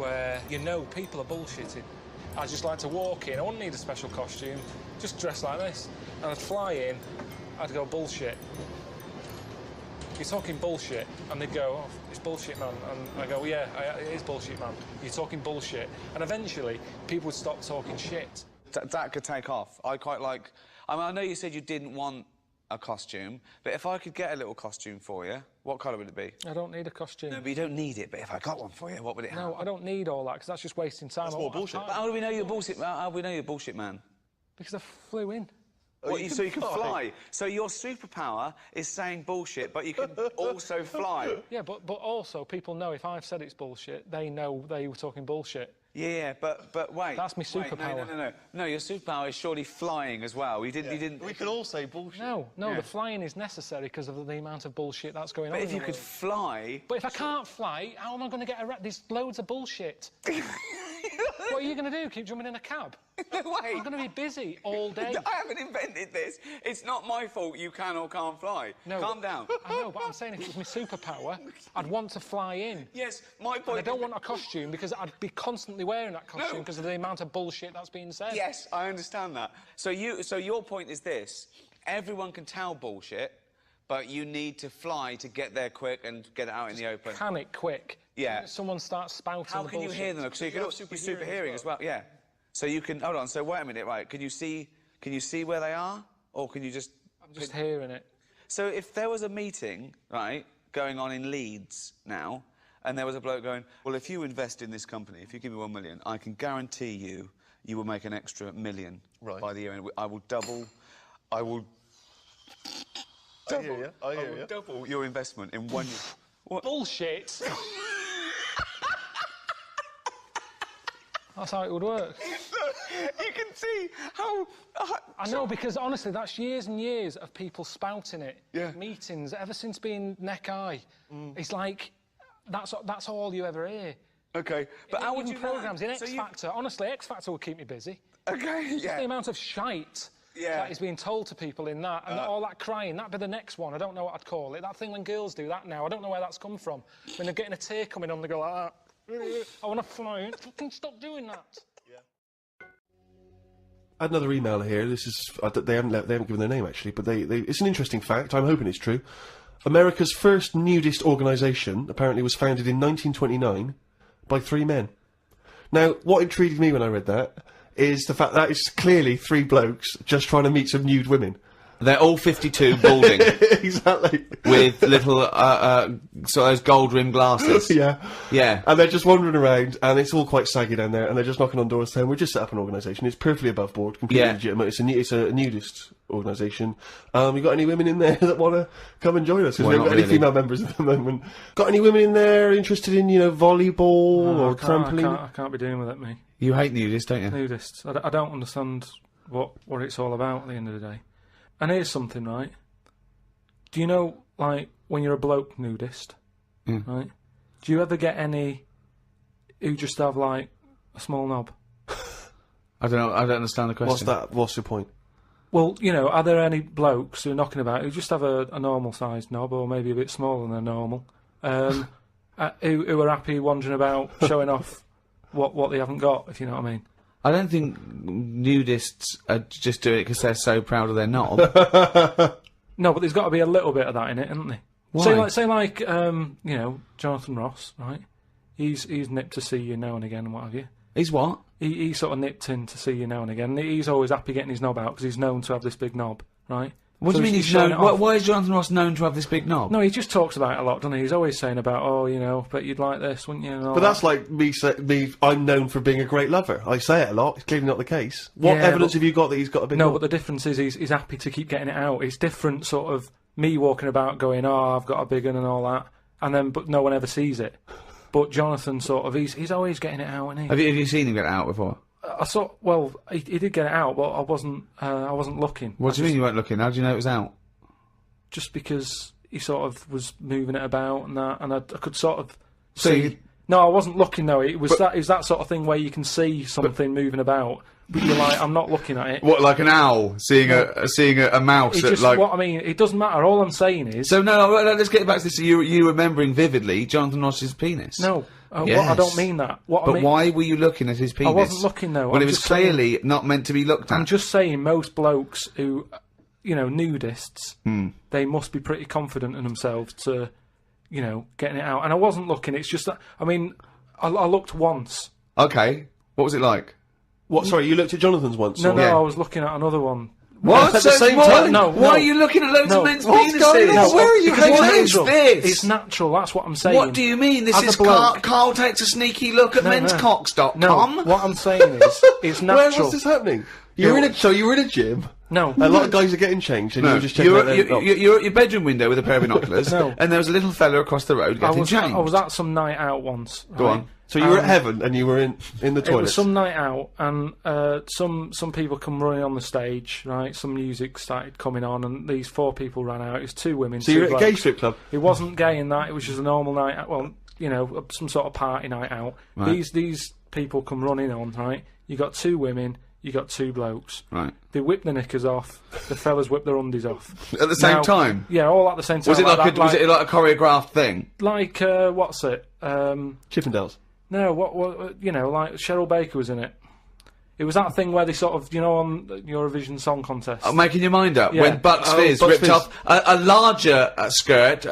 where you know people are bullshitting. I just like to walk in. I wouldn't need a special costume. Just dress like this. And I'd fly in. I'd go, bullshit. You're talking bullshit. And they'd go, oh, it's bullshit, man. And I go, yeah, it is bullshit, man. You're talking bullshit. And eventually, people would stop talking shit. That could take off. I quite like... I mean, I know you said you didn't want a costume, but if I could get a little costume for you, what colour would it be? I don't need a costume. No, but you don't need it, but if I got one for you, what would it have? No, I don't need all that, because that's just wasting time. That's more bullshit. But how do we know you're bullshit? How do we know you're bullshit, man? Because I flew in. Oh, so you can fly. So your superpower is saying bullshit, but you can also fly. Yeah, but also people know if I've said it's bullshit, they know they were talking bullshit. Yeah, but wait. That's my superpower. Wait, no, your superpower is surely flying as well. You didn't. We can all say bullshit. No, the flying is necessary because of the amount of bullshit that's going on. But if you could fly. But if I can't fly, how am I going to get around? There's loads of bullshit. What are you going to do? Keep jumping in a cab? No way. I'm going to be busy all day. I haven't invented this. It's not my fault you can or can't fly. No. Calm down. I know, but I'm saying if it was my superpower, I'd want to fly in. Yes, my point... And I don't want a costume because I'd be constantly wearing that costume because of the amount of bullshit that's being said. Yes, I understand that. So your point is this. Everyone can tell bullshit, but you need to fly to get there quick and get it out in the open. Panic quick. Yeah. Someone starts spouting How can you hear them? So you can also be super hearing as well. Yeah. So you can... Hold on, so wait a minute, right. Can you see where they are? Or can you just... I'm just hearing it. So if there was a meeting, right, going on in Leeds now, and there was a bloke going, well, if you invest in this company, if you give me $1 million, I can guarantee you will make an extra $1 million by the year end. I will double... I will double your investment in 1 year. What? Bullshit! That's how it would work. You can see how... I know, because honestly, that's years and years of people spouting it. Yeah. Meetings, ever since being neck-high. It's like, that's all you ever hear. OK, but how would you programmes in X Factor, honestly, X Factor would keep me busy. OK, Just the amount of shite that is being told to people in that, and all that crying, that'd be the next one. I don't know what I'd call it. That thing when girls do that now, I don't know where that's come from. When they're getting a tear coming on, they go like that. I want to fly. Fucking stop doing that. I had another email here. This is they haven't given their name actually, but it's an interesting fact. I'm hoping it's true. America's first nudist organisation apparently was founded in 1929 by 3 men. Now, what intrigued me when I read that is the fact that it's clearly 3 blokes just trying to meet some nude women. They're all 52, balding. Exactly. With little, sort of those gold-rimmed glasses. Yeah. Yeah. And they're just wandering around, and it's all quite saggy down there, and they're just knocking on doors saying, we've just set up an organisation, it's perfectly above board, completely legitimate, it's a nudist organisation. You got any women in there that want to come and join us? Because we haven't got any female members at the moment. Got any women in there interested in, volleyball or trampoline? I can't be doing with it, me. You hate nudists, don't you? Nudists. I don't understand what it's all about at the end of the day. And here's something, right? Do you know, like, when you're a bloke nudist, right? Do you ever get any who just have, like, a small knob? I don't know. I don't understand the question. What's that? What's your point? Well, are there any blokes who are knocking about who just have a normal-sized knob, or maybe a bit smaller than normal, who are happy wandering about showing off what they haven't got, if you know what I mean? I don't think nudists are just doing it because they're so proud of their knob. No, but there's got to be a little bit of that in it, hasn't there? Why? Say like Jonathan Ross, right? He's nipped to see you now and again and what have you. He's what? He sort of nipped in to see you now and again. He's always happy getting his knob out because he's known to have this big knob, right? What do you mean he's known? Why is Jonathan Ross known to have this big knob? No, he just talks about it a lot, doesn't he? He's always saying about, but you'd like this, wouldn't you? But that's like me I'm known for being a great lover. I say it a lot. It's clearly not the case. What evidence have you got that he's got a big knob? No, but the difference is he's happy to keep getting it out. It's different sort of me walking about going, I've got a big one and all that, but no one ever sees it. But Jonathan sort of, he's always getting it out, isn't he? Have you seen him get it out before? He did get it out, but I wasn't looking. What do you mean you weren't looking? How do you know it was out? Just because he sort of was moving it about and that, and I could sort of see. No, I wasn't looking though. It was that sort of thing where you can see something moving about, but you're like, I'm not looking at it. What, like an owl seeing a mouse? What I mean, it doesn't matter. All I'm saying is. So no, let's get back to this. You remembering vividly Jonathan Ross's penis? No. Yes. I don't mean that. What I But mean, why were you looking at his penis? I wasn't looking though. Well, I'm it was just saying- clearly not meant to be looked at. I'm just saying, most blokes who, nudists, they must be pretty confident in themselves to, getting it out. And I wasn't looking. It's just that. I mean, I looked once. Okay. What was it like? What? Sorry, you looked at Jonathan's once? No, or- no, Yeah. I was looking at another one. What? At the same time? No, Why no. are you looking at loads No. of men's What's penises? going on? No, Where are you because hanging What out? is this? It's natural. That's what I'm saying. What do you mean? This As a is bloke- Carl takes a sneaky look at No. menscocks.com. No, what I'm saying is, it's Where natural. was this happening? You were in a gym. No, A lot of guys are getting changed, and you No, were just checking out their... you're at your bedroom window with a pair of binoculars, No. and there was a little fella across the road I getting was changed. at some night out once. Go right? on. So you were at heaven, and you were in the It was toilet. some night out, and some people come running on the stage, right? Some music started coming on, and these 4 people ran out. It was 2 women. So 2 you're at a gay blokes. strip club. It wasn't gay in that. It was just a normal night out. Well, some sort of party night out. Right. These people come running on, right? You got 2 women. You got 2 blokes. Right. They whip the knickers off. The fellas whip their undies off. At the same Now- time? Yeah, all at the same time. Was it like that, was it like a choreographed thing? like what's it? Chippendales. No, what like Cheryl Baker was in it. It was that thing where they sort of, on the Eurovision Song Contest. Making your mind up Yeah. when Bucks Fizz Bucks ripped Fizz. off a larger skirt,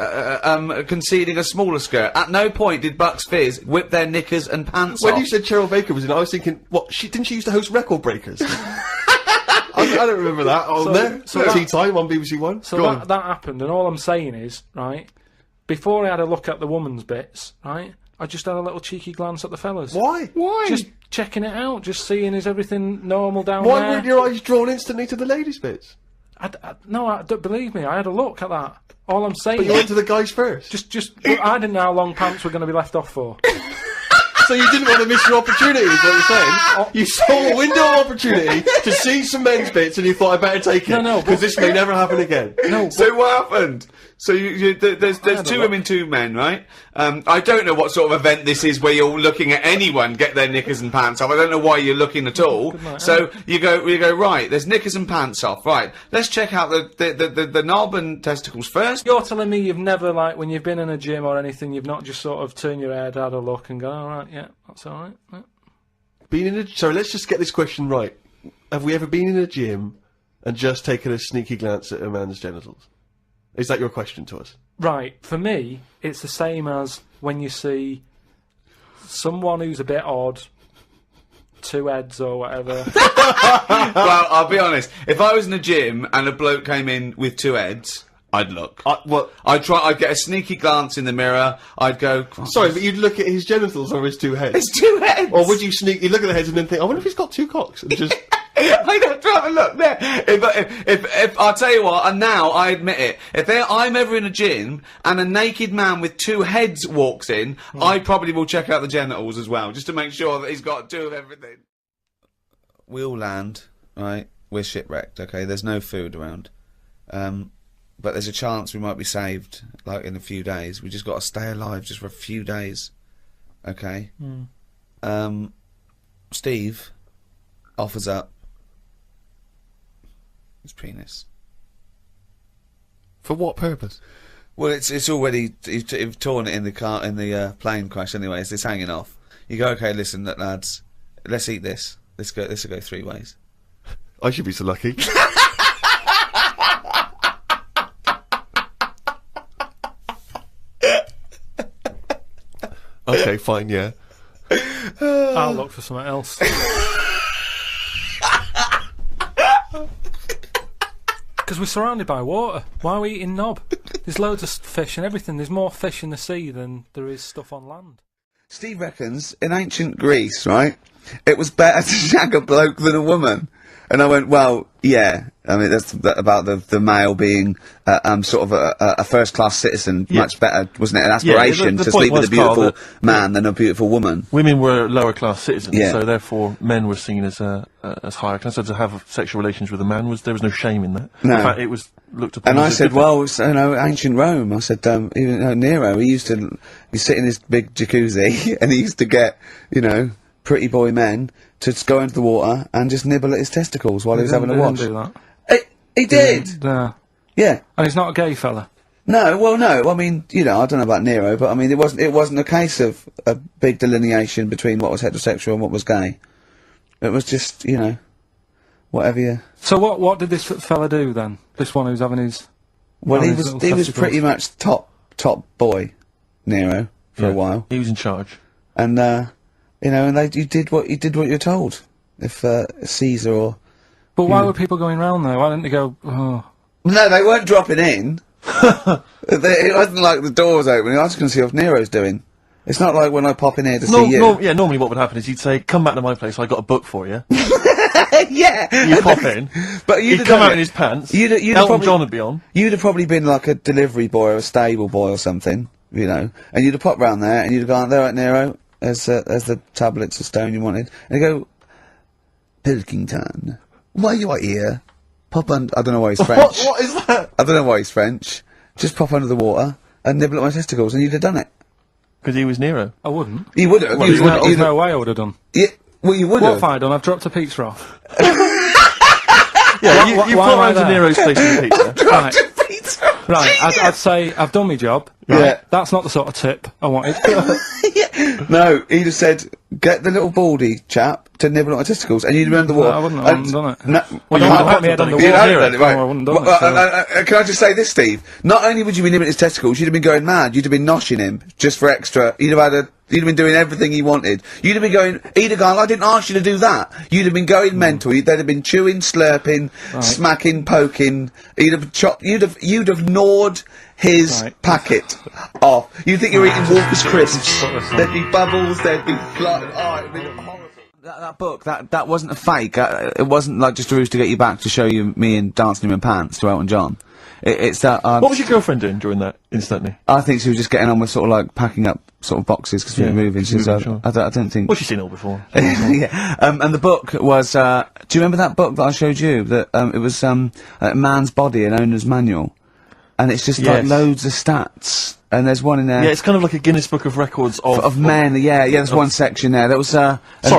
conceding a smaller skirt. At no point did Bucks Fizz whip their knickers and pants When off. you said Cheryl Baker was in it, I was thinking, what? Didn't she used to host Record Breakers? I don't remember that on there. so Tea that- Time on BBC One. So Go on. that happened, and all I'm saying is, right, before I had a look at the woman's bits, right, I just had a little cheeky glance at the fellas. Why? Why? Just checking it out, just seeing is everything normal down Why there. weren't your eyes drawn instantly to the ladies' bits? No, don't believe me. I had a look at that. All I'm saying But you is, went to the guys first. I didn't know how long pants were going to be left off for. So you didn't want to miss your opportunity, is what you're saying? You saw a window of opportunity to see some men's bits, and you thought, I better take it. No, because this may never happen again. No, So what happened? So there's had a 2 look. women, 2 men, right? I don't know what sort of event this is where you're looking at anyone get their knickers and pants off. I don't know why you're looking at all. night, So you go right. There's knickers and pants off. Right. Let's check out the knob and testicles first. You're telling me you've never, like, when you've been in a gym or anything, you've not just sort of turned your head, had a look, and gone, all right, yeah, that's all right. Yeah. Been in a... Sorry, let's just get this question right. Have we ever been in a gym and just taken a sneaky glance at a man's genitals? Is that your question to us? Right, for me, it's the same as when you see someone who's a bit odd, 2 heads or whatever. Well, I'll be honest. If I was in a gym and a bloke came in with 2 heads, I'd look. What? I'd get a sneaky glance in the mirror. I'd go. Sorry, but you'd look at his genitals or his 2 heads? It's 2 heads. Or would you sneakily look at the heads and then think, I wonder if he's got 2 cocks? And just... I'd have to have a look there. If I'll tell you what, and now I admit it, if I'm ever in a gym and a naked man with 2 heads walks in, I probably will check out the genitals as well, just to make sure that he's got 2 of everything. We all land, right? We're shipwrecked, okay? There's no food around. But there's a chance we might be saved, like, in a few days. We just got to stay alive just for a few days, okay? Steve offers up his penis. For what purpose? Well, it's already he's torn it in the plane crash. Anyways, it's hanging off. You go, okay, listen, lads, let's eat this. This will go 3 ways. I should be so lucky. Okay, fine, yeah. I'll look for something else. Because we're surrounded by water. Why are we eating knob? There's loads of fish and everything. There's more fish in the sea than there is stuff on land. Steve reckons in ancient Greece, right, it was better to shag a bloke than a woman. And I went, well, yeah. I mean, that's about the male being sort of a first-class citizen. Yeah. Much better, wasn't it? An aspiration the to point sleep with a was, Carl, beautiful that- man than a beautiful woman. Women were lower class citizens, Yeah. so therefore men were seen as higher class. So to have sexual relations with a man there was no shame in that. No. In fact, it was looked upon. And as I a said, good thing. well, it's, ancient Rome. I said, even Nero, he sit in his big jacuzzi and he used to get, pretty boy men to just go into the water and just nibble at his testicles while he was having a They watch. didn't do that. He did! Yeah. Yeah. And he's not a gay fella. No, well, no. I mean, you know, I don't know about Nero, but I mean, it wasn't a case of a big delineation between what was heterosexual and what was gay. It was just, you know, whatever you... So what did this fella do then? This one who's having his... Well, he was pretty much top boy, Nero, for a while. He was in charge. And, you know, and you did what you're told. If, Caesar or... But why were people going round there? Why didn't they go, oh... No, they weren't dropping in. It wasn't like the door was opening. I was going to see what Nero's doing. It's not like when I pop in here to see you. Yeah, normally what would happen is you'd say, come back to my place, I got a book for you. Yeah! You pop in, but he'd come out in his pants, Elton John would be on. You'd have probably been like a delivery boy or a stable boy or something, you know, and you'd have popped round there and you'd have gone, there right, Nero, there's the tablets of stone you wanted. And you go, Pilkington, why you are here? Pop under, I don't know why he's French. What is that? I don't know why he's French. Just pop under the water and nibble at my testicles and you'd have done it. Because he was Nero. I wouldn't. You would have. Well, there's no way I would have done. Yeah, well, you would What have. have I done? I've dropped a pizza off. Yeah, you why put am I round to there? Nero's place with pizza. Right. Pizza. Right, I'd say I've done my job. Right? Yeah. That's not the sort of tip I wanted. No, he'd have said, get the little baldy chap to nibble at my testicles, and you'd have been under the water. I wouldn't have done it. No, Well, I you wouldn't would have put my head on the You'd wall. have done it, right. No, I wouldn't have done Well, it. can I just say this, Steve? Not only would you be nibbling his testicles, you'd have been going mad. You'd have been noshing him just for extra. You'd have been doing everything he wanted. You'd have been going, he'd have gone, I didn't ask you to do that. You'd have been going mental. They'd have been chewing, slurping, smacking, poking. You'd have gnawed his packet off. You'd think you were eating Walker's crisps. There'd be bubbles, there'd be blood. Oh, it'd be horrible. That book, that wasn't a fake. It wasn't like just a ruse to get you back to show you me and dancing in my pants to Elton John. It's that. What was your girlfriend doing during that, incidentally? I think she was just getting on with sort of like packing up sort of boxes because we were moving. She was, sure. I don't think. Well, she's seen it all before. Yeah. And the book was. Do you remember that book that I showed you? That it was a man's body, an owner's manual, and it's just like loads of stats. And there's one in there. Yeah, it's kind of like a Guinness Book of Records of men. Yeah. There's one section there. That was. Sorry,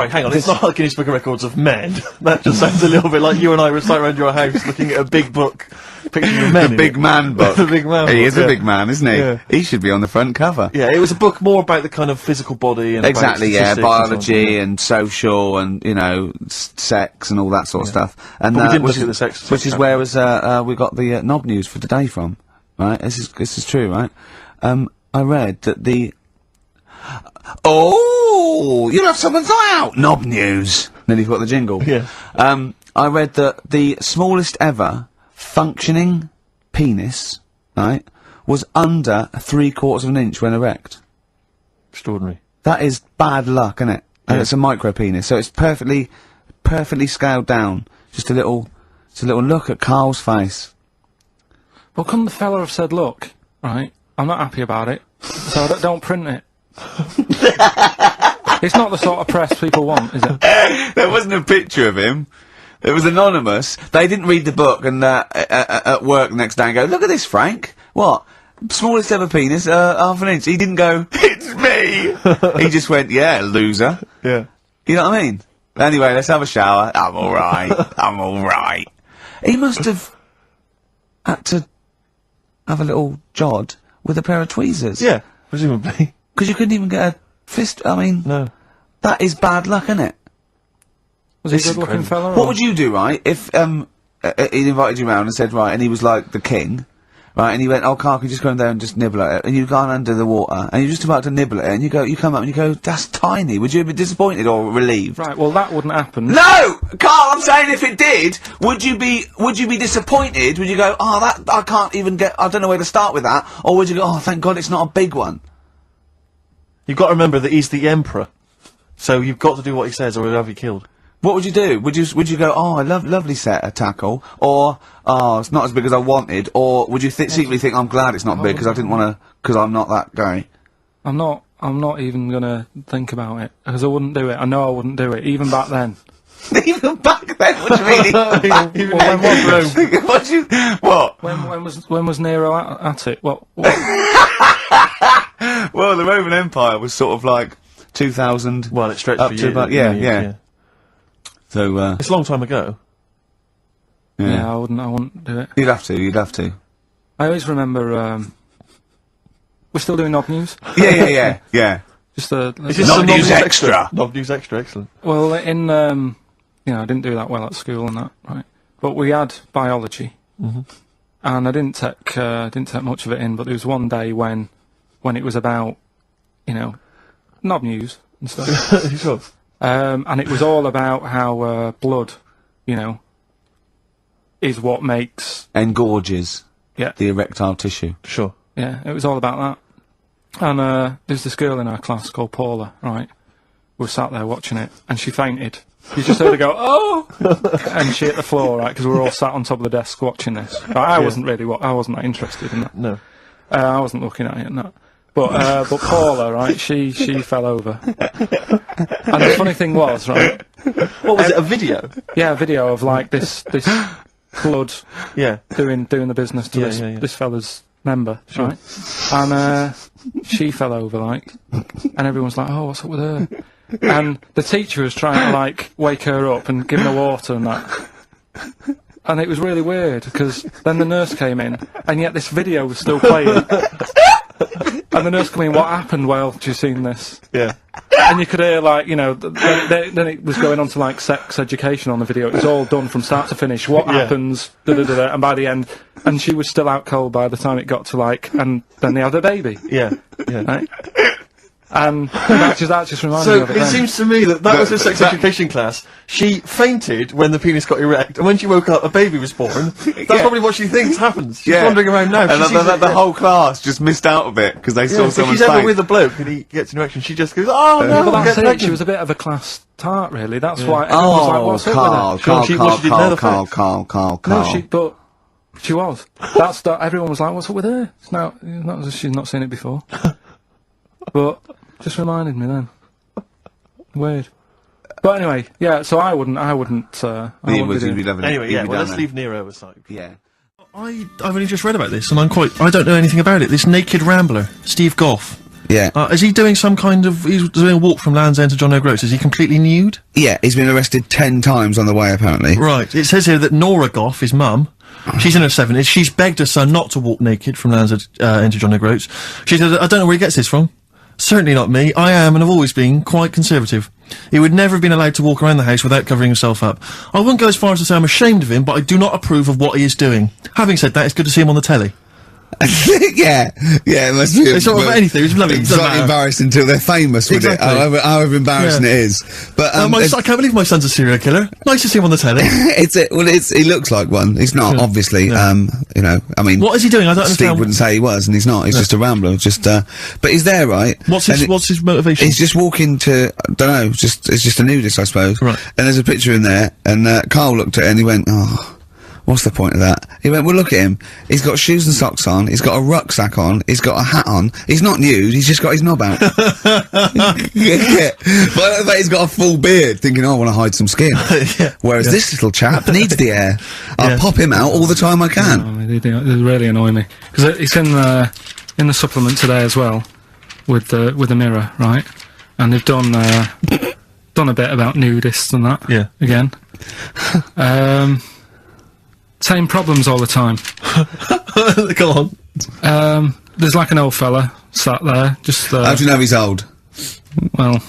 hang on. It's not like Guinness Book of Records of men. That just sounds a little bit like you and I were sat around your house looking at a big book, pictures of men. The big man book. The big man. He book, is a big man, isn't he? Yeah. He should be on the front cover. Yeah, it was a book more about the kind of physical body and Exactly, about statistics biology and and social and, you know, sex and all that sort of stuff. And But we didn't which look at is- the sex Which is chapter. where we got the knob news for today from, right? This is true, right? I read that Oh, you'll have someone's eye out! Knob news! Then you've got the jingle. Yeah. I read that the smallest ever functioning penis, right, was under 3/4 of an inch when erect. Extraordinary. That is bad luck, isn't it? And Yeah. it's a micro penis, so it's perfectly scaled down. Just a little look at Carl's face. Well, couldn't the fella have said, look, right, I'm not happy about it, so don't print it. It's not the sort of press people want, is it? There wasn't a picture of him. It was anonymous. They didn't read the book and at work the next day and go, look at this, Frank. What? Smallest ever penis, half an inch. He didn't go, it's me. He just went, yeah, loser. Yeah. You know what I mean? Anyway, let's have a shower. I'm alright. I'm alright. He must have had to have a little jod with a pair of tweezers. Yeah, presumably. Because you couldn't even get a fist. I mean, No. that is bad luck, isn't it? Was he a good-looking fella? What or- would you do, right, if he invited you round and said, right, and he was like the king, right, and he went, oh, Carl, can you just go in there and just nibble at it? And you've gone under the water, and you're just about to nibble at it, and you come up and you go, that's tiny. Would you be disappointed or relieved? Right, well, that wouldn't happen. No! Carl, I'm saying if it did, would you be disappointed? Would you go, oh, that, I can't even get, I don't know where to start with that? Or would you go, oh, thank God it's not a big one? You've got to remember that he's the emperor. So you've got to do what he says or he'll have you killed. What would you do? Would you go, oh, I lovely set of tackle, or, oh, it's not as big as I wanted, or would you secretly think, I'm glad it's not big because I didn't want to, because I'm not that guy? I'm not even gonna think about it, because I wouldn't do it. I know I wouldn't do it, even back then. Even back then, what do you mean? Even Even when was Rome? What? When was Nero at it? What? Well, the Roman Empire was sort of like 2000. Well, it stretched up for to years. about, yeah. So, It's a long time ago. Yeah, I wouldn't do it. You'd have to. I always remember, We're still doing Knob News. Yeah. Just a... Is this Knob some News Extra? Knob News Extra, excellent. Well, in, you know, I didn't do that well at school and that, right? But we had biology. And I didn't take much of it in, but there was one day when it was about, you know, Knob News and stuff. Sure. And it was all about how blood, you know, is what makes... Engorges Yeah. the erectile tissue. Sure. Yeah, it was all about that. And there's this girl in our class called Paula, right? We were sat there watching it, and she fainted. You just heard her go, oh! And she hit the floor, right? Because we were all sat on top of the desk watching this. Right, I wasn't that interested in that. No. I wasn't looking at it and that. But Paula, right, she fell over. And the funny thing was, right... What was it, a video? Yeah, a video of, like, this blood Yeah. doing the business to this fella's member, right? And she fell over, like, and everyone's like, oh, what's up with her? And the teacher was trying to, like, wake her up and give her water and that. And it was really weird, because then the nurse came in, and yet this video was still playing. And the nurse came in, what happened while you seen this? Yeah. And you could hear, like, you know, then it was going on to, like, sex education on the video. It was all done from start to finish. What happens, da-da-da-da, and by the end, and she was still out cold by the time it got to, like, and then they had a baby. Yeah. Yeah. Right? And that just reminded me of it. It then. seems to me that was her sex education class. She fainted when the penis got erect, and when she woke up, a baby was born. That's probably what she thinks happens. She's wandering around now. And the whole class just missed out of it because they saw if someone she's ever with a bloke and he gets an erection, she just goes, oh no, Well, I'll that's get it. pregnant. She was a bit of a class tart, really. That's why everyone was like, what's up with her? Carl. But she was. Everyone was like, what's up with her? It's not as if she's not seen it before. But just reminded me then. Weird. But anyway, yeah. So I wouldn't. Anyway, let's leave Nero aside. Yeah. I've only just read about this, and I don't know anything about it. This naked rambler, Steve Goff. Yeah. Is he doing some kind of? He's doing a walk from Land's End to John O'Groats. Is he completely nude? Yeah, he's been arrested 10 times on the way, apparently. Right. It says here that Nora Goff, his mum, she's in her 70s. She's begged her son not to walk naked from Land's End to John O'Groats. She said, I don't know where he gets this from. Certainly not me. I am, and have always been, quite conservative. He would never have been allowed to walk around the house without covering himself up. I wouldn't go as far as to say I'm ashamed of him, but I do not approve of what he is doing. Having said that, it's good to see him on the telly. yeah, it must be. It's not about anything. It's lovely. It's not embarrassed until they're famous with it. However embarrassing it is. But I can't believe my son's a serial killer. Nice to see him on the telly. He looks like one. He's not, obviously. You know, I mean, what is he doing? I don't understand. Steve wouldn't say he was, and he's not. He's just a rambler. But he's there, right? What's his motivation? He's just walking to, I don't know, it's just a nudist, I suppose. Right. And there's a picture in there, and Carl looked at it and he went, oh. What's the point of that? He went, well, look at him. He's got shoes and socks on. He's got a rucksack on. He's got a hat on. He's not nude. He's just got his knob out. Yeah. But he's got a full beard, thinking, oh, I want to hide some skin. Whereas this little chap needs the air. I'll pop him out all the time I can. Oh, they really annoy me. Because it's in the supplement today as well, with the Mirror, right? And they've done a bit about nudists and that. Yeah. Again. Same problems all the time. Go on. There's like an old fella sat there, just. How do you know he's old? Well.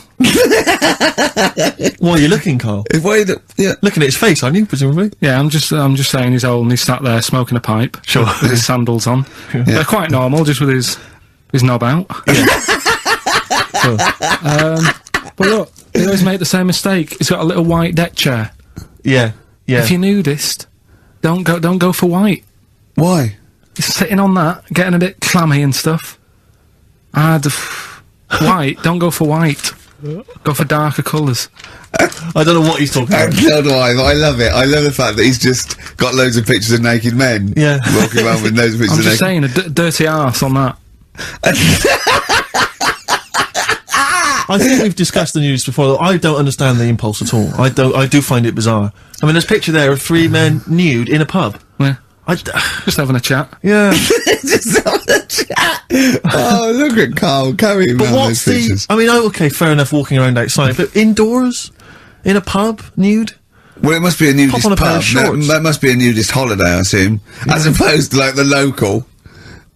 Why are you looking, Carl? Looking at his face, aren't you? Presumably. Yeah, I'm just saying he's old and he's sat there smoking a pipe. Sure. With his sandals on. Yeah. They're quite normal, just with his knob out. Yeah. Sure. But look, they always make the same mistake. He's got a little white deck chair. Yeah. Yeah. If you're nudist, don't go for white. Why? He's sitting on that, getting a bit clammy and stuff. White, don't go for white. Go for darker colours. I don't know what he's talking about. So do I, but I love it. I love the fact that he's just got loads of pictures of naked men. Yeah. Walking around with loads of pictures I'm of just saying, a dirty arse on that. I think we've discussed the news before. I don't understand the impulse at all. I do find it bizarre. I mean, there's a picture there of 3 men nude in a pub. Yeah. Just having a chat. Yeah. Just having a chat. Oh, look at Carl carrying around those pictures. I mean, okay, fair enough, walking around outside, but indoors? In a pub? Nude? Well, it must be a nudist Pop on a pair pub. of shorts. That must be a nudist holiday, I assume. Yeah. As opposed to, like, the local.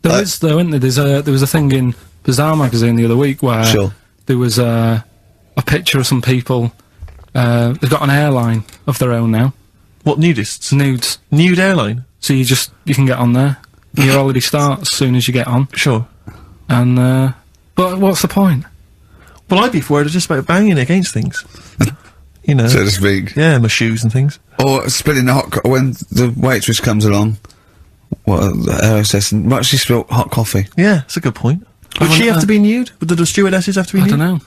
There is, though, isn't there? There was a thing in Bazaar magazine the other week where there was a picture of some people. They've got an airline of their own now. What, nudists? Nudes. Nude airline? So you can get on there. Your holiday starts as soon as you get on. Sure. And, but what's the point? Well, I'd be worried just about banging against things. You know. So to speak. Yeah, my shoes and things. Or spilling the when the waitress comes along. The hostess, and might she spill hot coffee? Yeah, that's a good point. Would she have to be nude? Would the stewardesses have to be nude? I don't know.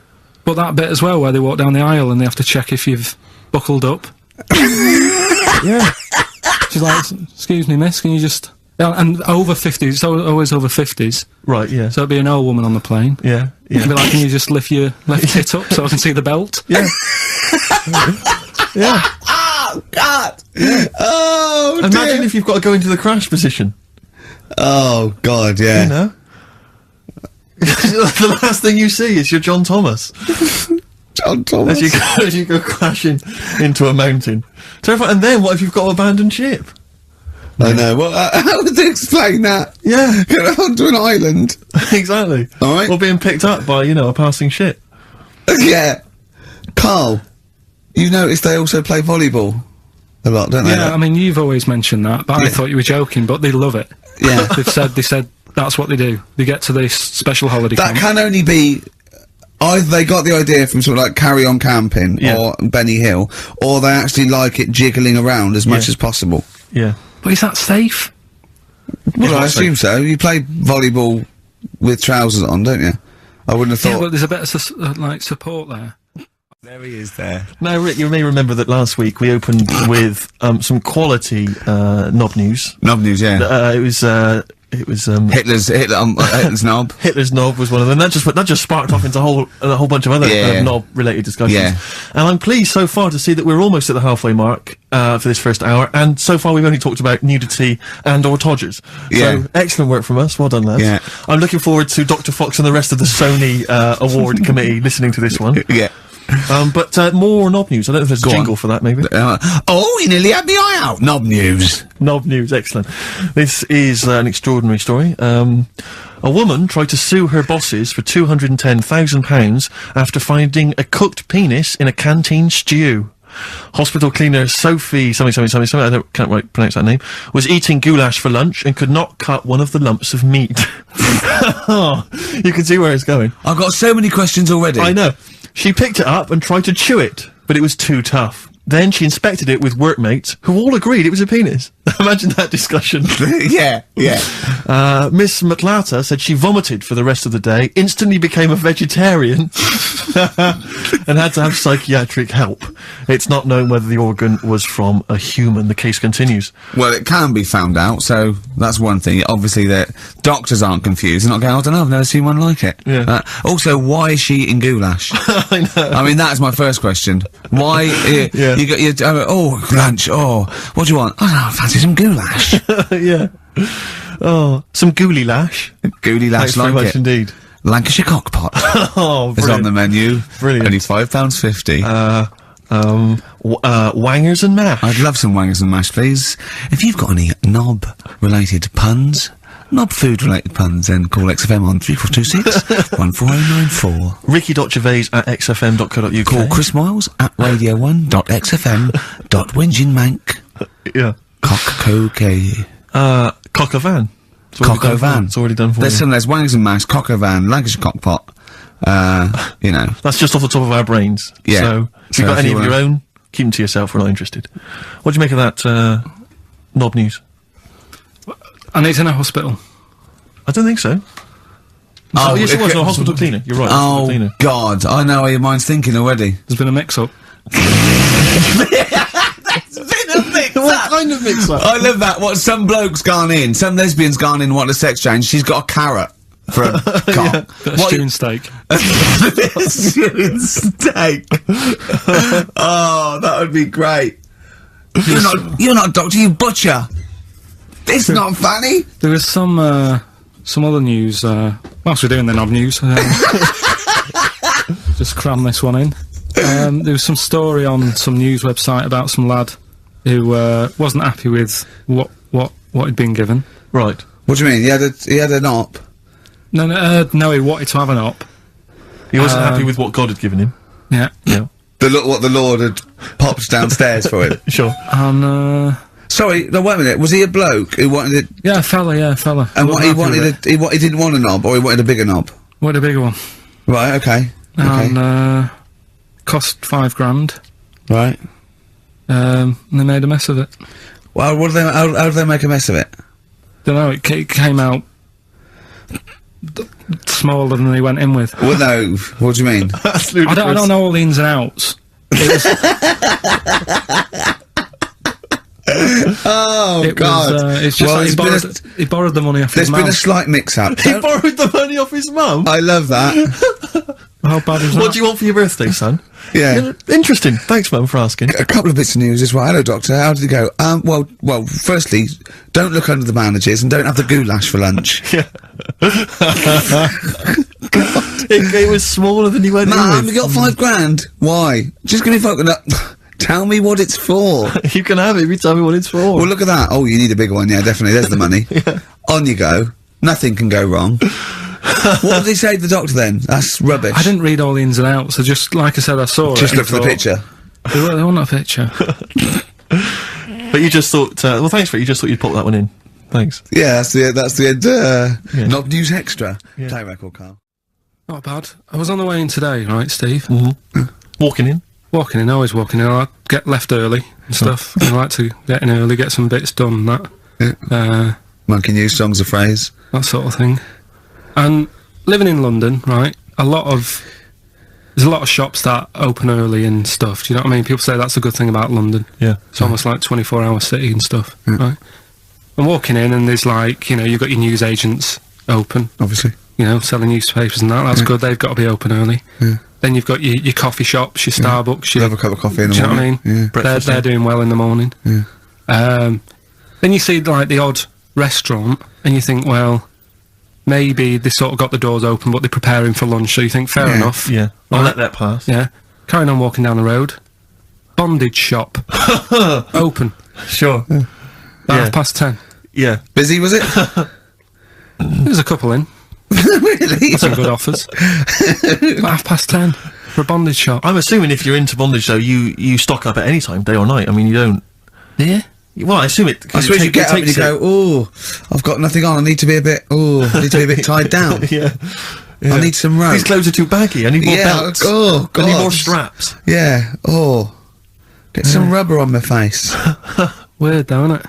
But that bit as well, where they walk down the aisle and they have to check if you've buckled up. Yeah. She's like, excuse me, miss, can you just... And over 50s, it's always over 50s. Right, yeah. So it'd be an old woman on the plane. Yeah, yeah. It'd be like, can you just lift your left tit up so I can see the belt? Yeah. Yeah. Oh, God! Yeah. Oh, Imagine if you've got to go into the crash position. Oh, God, yeah. You know? The last thing you see is your John Thomas. John Thomas. As you go crashing into a mountain. Terrifying. And then what if you've got to abandon ship? I know. Well, how would they explain that? Yeah. Get onto an island. Exactly. All right. Or being picked up by, a passing ship. Yeah. Carl, you noticed they also play volleyball a lot, don't they? Yeah, I mean, you've always mentioned that, but I thought you were joking, but they love it. Yeah. They said that's what they do. They get to this special holiday That camp. can only be... Either they got the idea from sort of like Carry On Camping or Benny Hill, or they actually like it jiggling around as much as possible. Yeah. But is that safe? Well, I assume so. You play volleyball with trousers on, don't you? I wouldn't have thought... Yeah, but there's a bit of support there. There he is there. Now, Rick, you may remember that last week we opened with some quality knob news. Knob news, yeah. It was Hitler's knob. Hitler's knob was one of them. That just sparked off into a whole bunch of other knob-related discussions. Yeah. And I'm pleased so far to see that we're almost at the halfway mark for this first hour, and so far we've only talked about nudity and/or todgers. Yeah. So excellent work from us. Well done, lads. Yeah. I'm looking forward to Dr. Fox and the rest of the Sony award committee listening to this one. Yeah. But more knob news. I don't know if there's a jingle for that, maybe. Oh, you nearly had me eye out. Knob news. Knob news, excellent. This is an extraordinary story. A woman tried to sue her bosses for £210,000 after finding a cooked penis in a canteen stew. Hospital cleaner Sophie something, I can't pronounce that name, was eating goulash for lunch and could not cut one of the lumps of meat. You can see where it's going. I've got so many questions already. I know. She picked it up and tried to chew it, but it was too tough. Then she inspected it with workmates, who all agreed it was a penis. Imagine that discussion. Yeah. Miss McLata said she vomited for the rest of the day, instantly became a vegetarian, and had to have psychiatric help. It's not known whether the organ was from a human. The case continues. Well, it can be found out, so that's one thing. Obviously, that doctors aren't confused. They're not going, I don't know, I've never seen one like it. Yeah. Also, why is she eating goulash? I know. I mean, that's my first question. Why? Yeah. You got lunch. Oh, what do you want? I don't know, I fancy some goulash. Yeah. Oh, some gooly lash. Gooly lash, Thanks very much it. Indeed. Lancashire cockpot Oh, is on the menu. Brilliant. Only £5.50. Wangers and mash. I'd love some wangers and mash, please. If you've got any knob-related puns, knob-food-related puns, then call XFM on 3426 14094. Ricky.gervais@xfm.co.uk. Call Chris Miles at radio1.xfm.winginmank. Yeah. Cock-co-k. Cock o' van. Cock o' van. It's already done for There's you. wangers and mash, cock o' van, Lancashire cockpot. You know. That's just off the top of our brains. Yeah. So, if you've got any of your own, keep them to yourself, we're not interested. What do you make of that, knob news? And it's in a hospital. I don't think so. Oh, yes, it was a hospital cleaner. You're right. hospital Oh, cleaner. God. I know how your mind's thinking already. There's been a mix-up. What kind of mix-up? I love that. What, some bloke's gone in, some lesbian's gone in, want a sex change, she's got a carrot for a cock. Stew and steak. Stew and steak. Oh, that would be great. You're not a doctor, you butcher. It's not funny. There was some other news, whilst we're doing the knob news, just cram this one in. There was some story on some news website about some lad who wasn't happy with what he'd been given. Right. What do you mean? He had an op. No, he wanted to have an op. He wasn't happy with what God had given him. Yeah. What the Lord had popped downstairs for him. Sure. And, Sorry, no, wait a minute. Was he a bloke who wanted it? yeah, a fella. And what he wanted, he didn't want a knob, or he wanted a bigger knob? Wanted a bigger one. Right, okay. And, cost £5,000. Right. And they made a mess of it. Well, how did they make a mess of it? Don't know, it came out smaller than they went in with. Well, no, what do you mean? That's I don't know all the ins and outs. God. It's just like he borrowed the money off his mum. There's been a slight mix-up. He borrowed the money off his mum? I love that. How bad is that? What do you want for your birthday, son? Yeah. Interesting. Thanks, Mum, for asking. A couple of bits of news as well. Hello, Doctor. How did it go? Well, firstly, don't look under the bandages and don't have the goulash for lunch. Yeah. It was smaller than you went in Mum, with. you got £5,000. Why? Just give me tell me what it's for. You can have it if you tell me what it's for. Well, look at that. Oh, you need a bigger one. Yeah, definitely. There's the money. Yeah. On you go. Nothing can go wrong. What did he say to the doctor then? That's rubbish. I didn't read all the ins and outs. I just, like I said, I saw it. Just look for the picture. They want a picture. But you just thought, well, thanks for it. You just thought you'd pop that one in. Thanks. Yeah, that's the end. Not news extra. Yeah. Play record, Carl. Not bad. I was on the way in today, right, Steve? Mm-hmm. Walking in. Walking in, always walking in. I get left early and stuff. I like to get in early, get some bits done, that. Yeah. Monkey news, songs of phrase. That sort of thing. And living in London, right, there's a lot of shops that open early and stuff, do you know what I mean? People say that's a good thing about London. Yeah. It's almost like 24-hour city and stuff, right? I'm walking in and there's like, you've got your news agents open. Obviously. Selling newspapers and that, that's good, they've got to be open early. Yeah. Then you've got your coffee shops, your Starbucks, Have a cup of coffee in the do you know what I morning. mean? Yeah. They're doing well in the morning. Yeah. Then you see like the odd restaurant and you think, well, maybe they sort of got the doors open but they're preparing for lunch, so you think, fair enough. Yeah. I'll let that pass. Yeah. Carrying on walking down the road. Bondage shop. Open. Sure. About 10:30. Yeah. Busy, was it? There's a couple in. Really? Some good offers. About 10:30 for a bondage shop. I'm assuming if you're into bondage, though, you stock up at any time, day or night. I mean, you don't... Yeah. Well, I assume it... I suppose you get up and you go, oh, I've got nothing on, I need to be a bit tied down. Yeah. I need some rope. These clothes are too baggy, I need more belts. Oh, God. I need more straps. Yeah, get some rubber on my face. Weird though, isn't it?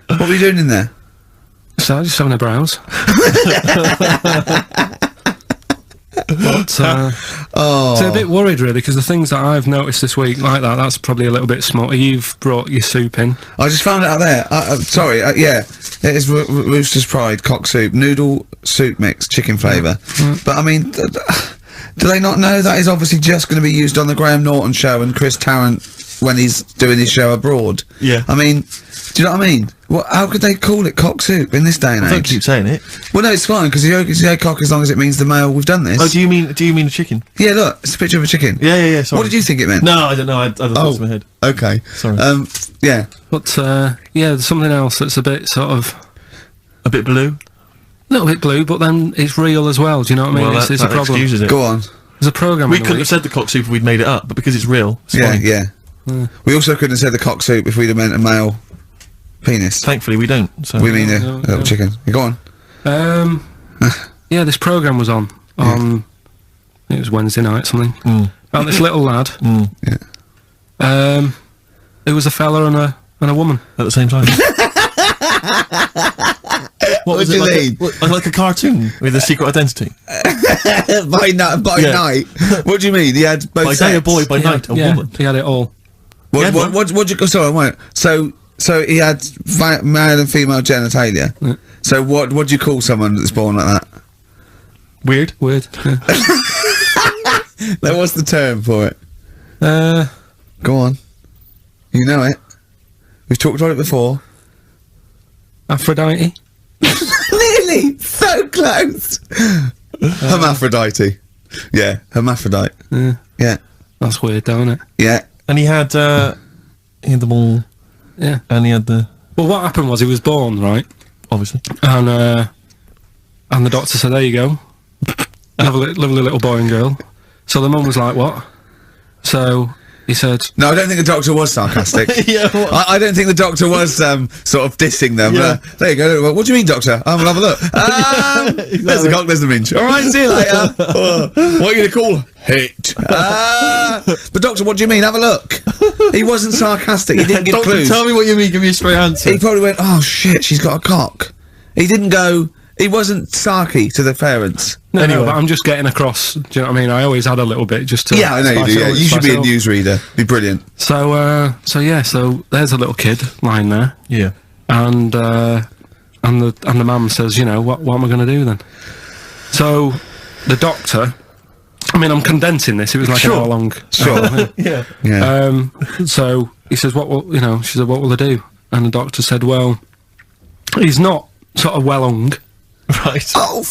What were you doing in there? So, just having a browse. But, so a bit worried really, because the things that I've noticed this week like that's probably a little bit smutty. You've brought your soup in. I just found it out there. Sorry, yeah, it is Rooster's Pride cock soup, noodle soup mix, chicken flavour. But I mean, do they not know that is obviously just going to be used on the Graham Norton show and Chris Tarrant when he's doing his show abroad? Yeah. I mean, do you know what I mean? How could they call it cock soup in this day and age? Don't keep saying it. Well, no, it's fine, because you say cock as long as it means the male we've done this. Oh, do you mean the chicken? Yeah, look, it's a picture of a chicken. Yeah, sorry. What did you think it meant? No, I don't know, I had other thoughts in my head. Okay. Sorry. Yeah. But, there's something else that's a bit sort of... A bit blue? A little bit blue, but then it's real as well, do you know what I mean? Well, It's a that problem. excuses it. Go on. There's a programme We in the couldn't week. have said the cock soup if we'd made it up, but because it's real, it's fine. Yeah. We also couldn't have said the cock soup if we'd have meant a male penis. Thankfully we don't, so... We mean a No, little no. chicken. Go on. Yeah, this programme was on. I think it was Wednesday night, something. About this little lad. Yeah. It was a fella and a woman. At the same time. What was do it, you like mean? like a cartoon with a secret identity? By Yeah. night. What do you mean? He had both By sexes? day a boy, by night a woman. He had it all. Yeah, What'd you go? Sorry, wait. So he had male and female genitalia. Yeah. So what do you call someone that's born like that? Weird. Weird. Yeah. Like, what's the term for it? Go on. You know it. We've talked about it before. Aphrodite. Nearly! So close! Hermaphrodite. Yeah, hermaphrodite. Yeah. That's weird, though, isn't it? Yeah. And he had the ball, Yeah. and he had the... Well, what happened was he was born, right? obviously. And the doctor said, there you go. Lovely little boy and girl. So the mum was like, what? So he said... No, I don't think the doctor was sarcastic. Yeah, I don't think the doctor was sort of dissing them. Yeah. There you go. What do you mean, doctor? We'll have a look. There's the cock, there's the minge. All right, see you later. What are you going to call hate? But doctor, what do you mean? Have a look. He wasn't sarcastic. He didn't give Doctor, clues. tell me what you mean. Give me a straight answer. He probably went, oh shit, she's got a cock. He didn't go... He wasn't sarky to the parents. No, Anyway. but I'm just getting across. Do you know what I mean? I always had a little bit just to. Yeah, I know you spice do. it Yeah. up, You should spice be it a up. newsreader. Be brilliant. So there's a little kid lying there, Yeah. and the mum says, you know, what am I going to do then? So the doctor. I mean, I'm condensing this. It was like Sure. an hour long. Sure. Yeah. Yeah. So he says, she said, what will I do? And the doctor said, well, he's not sort of well hung. Right. Oh,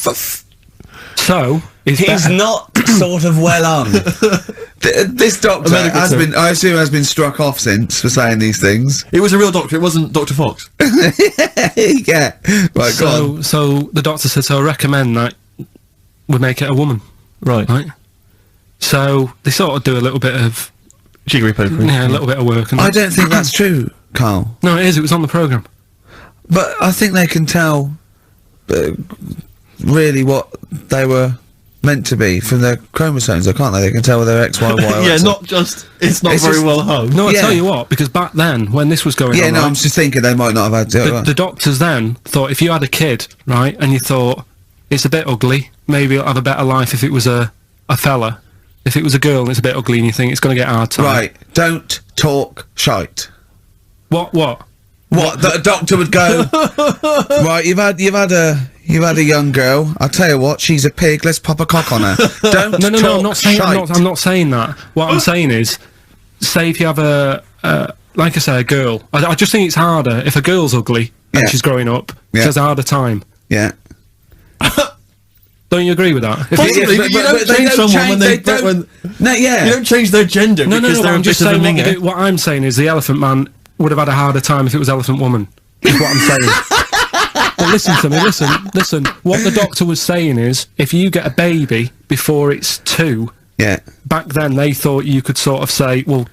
So he's better. not sort of well on. This doctor medical has term. been, I assume, has been struck off since for saying these things. It was a real doctor. It wasn't Dr. Fox. Yeah. Right, go on. So the doctor said, so I recommend that we make it a woman, Right. right? So they sort of do a little bit of, Jiggery pokery. yeah, a little bit of work. And I don't think that's true, Carl. No, it is. It was on the programme. But I think they can tell really what they were meant to be from their chromosomes, though, can't they? They can tell whether X, Y, Y, or Yeah, X. not just. It's not It's very just- well hung. No, I Yeah. tell you what, because back then, when this was going Yeah, on, no, right, I'm just thinking they might not have had to. the doctors then thought if you had a kid, right, and you thought it's a bit ugly, maybe it'll have a better life if it was a fella. If it was a girl and it's a bit ugly and you think it's going to get a hard time. Right, don't talk shite. What? What? The doctor would go. Right, you've had a young girl. I'll tell you what, she's a pig. Let's pop a cock on her. Don't No, talk I'm not saying. shite. I'm not saying that. What I'm saying is, say if you have like I say, a girl. I just think it's harder if a girl's ugly and Yeah. she's growing up. Yeah. She has a harder time. Yeah. Don't you agree with that? If Possibly, Yeah, but you don't they change someone when they don't- No, yeah. you don't change their gender no, because but they're I'm a just bit of a saying minger. what I'm saying is the Elephant Man would have had a harder time if it was Elephant Woman. Is what I'm saying. But listen to me. Listen. What the doctor was saying is, if you get a baby before it's 2. Yeah. Back then, they thought you could sort of say, well,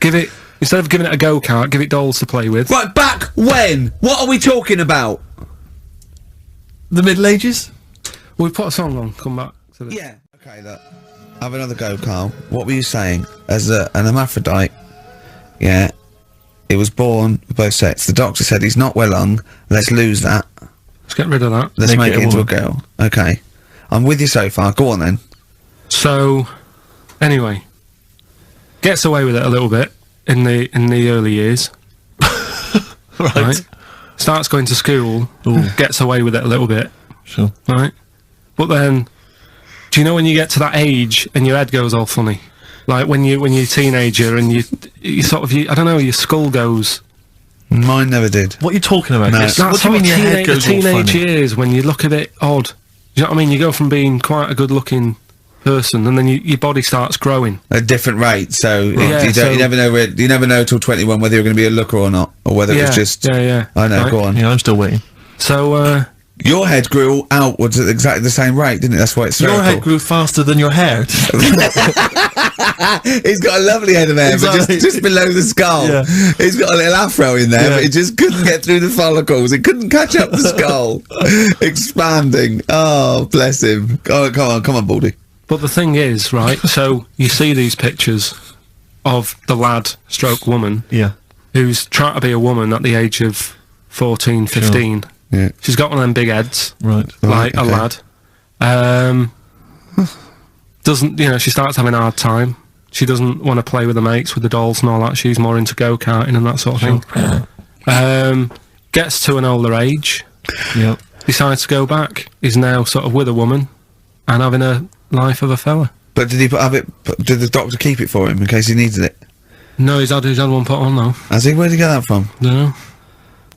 instead of giving it a go-kart, give it dolls to play with. Right, back when? What are we talking about? The Middle Ages? We've put a song on, come back to this. Yeah. Okay, look. Have another go, Carl. What were you saying? As an hermaphrodite, yeah, it was born with both sexes. The doctor said he's not well hung. Let's lose that. Let's get rid of that. Let's make it into a woman. girl. Okay. I'm with you so far. Go on then. So, anyway, gets away with it a little bit in the early years. Right. Starts going to school, Ooh. gets away with it a little bit, Sure. right? But then, do you know when you get to that age and your head goes all funny? Like when you're a teenager and you sort of, I don't know, your skull goes. Mine never did. What are you talking about? No. Chris? That's What do you mean your head goes all teenage funny? years when you look a bit odd. Do you know what I mean? You go from being quite a good-looking person, and then your body starts growing. At a different rate, so Yeah, you never know. You never know till 21 whether you're going to be a looker or not, or whether it was just. yeah. I know. Right. Go on. Yeah, I'm still waiting. So, Your head grew outwards at exactly the same rate, didn't it? That's why it's Your spherical. head grew faster than your hair. He's got a lovely head of hair, Exactly. but just below the skull. Yeah. He's got a little afro in there, Yeah. but he just couldn't get through the follicles. He couldn't catch up the skull. Expanding. Oh, bless him. Oh, come on, Baldy. but the thing is, right? So you see these pictures of the lad, stroke woman, Yeah. who's trying to be a woman at the age of 14, 15. Yeah. She's got one of them big heads, Right. like okay. a lad. Doesn't, she starts having a hard time. She doesn't want to play with the mates, with the dolls and all that. She's more into go-karting and that sort of thing. Gets to an older age, Yep. decides to go back. Is now sort of with a woman and having a life of a fella. But did did the doctor keep it for him in case he needed it? No, he's had one put on though. Has he? Where'd he get that from?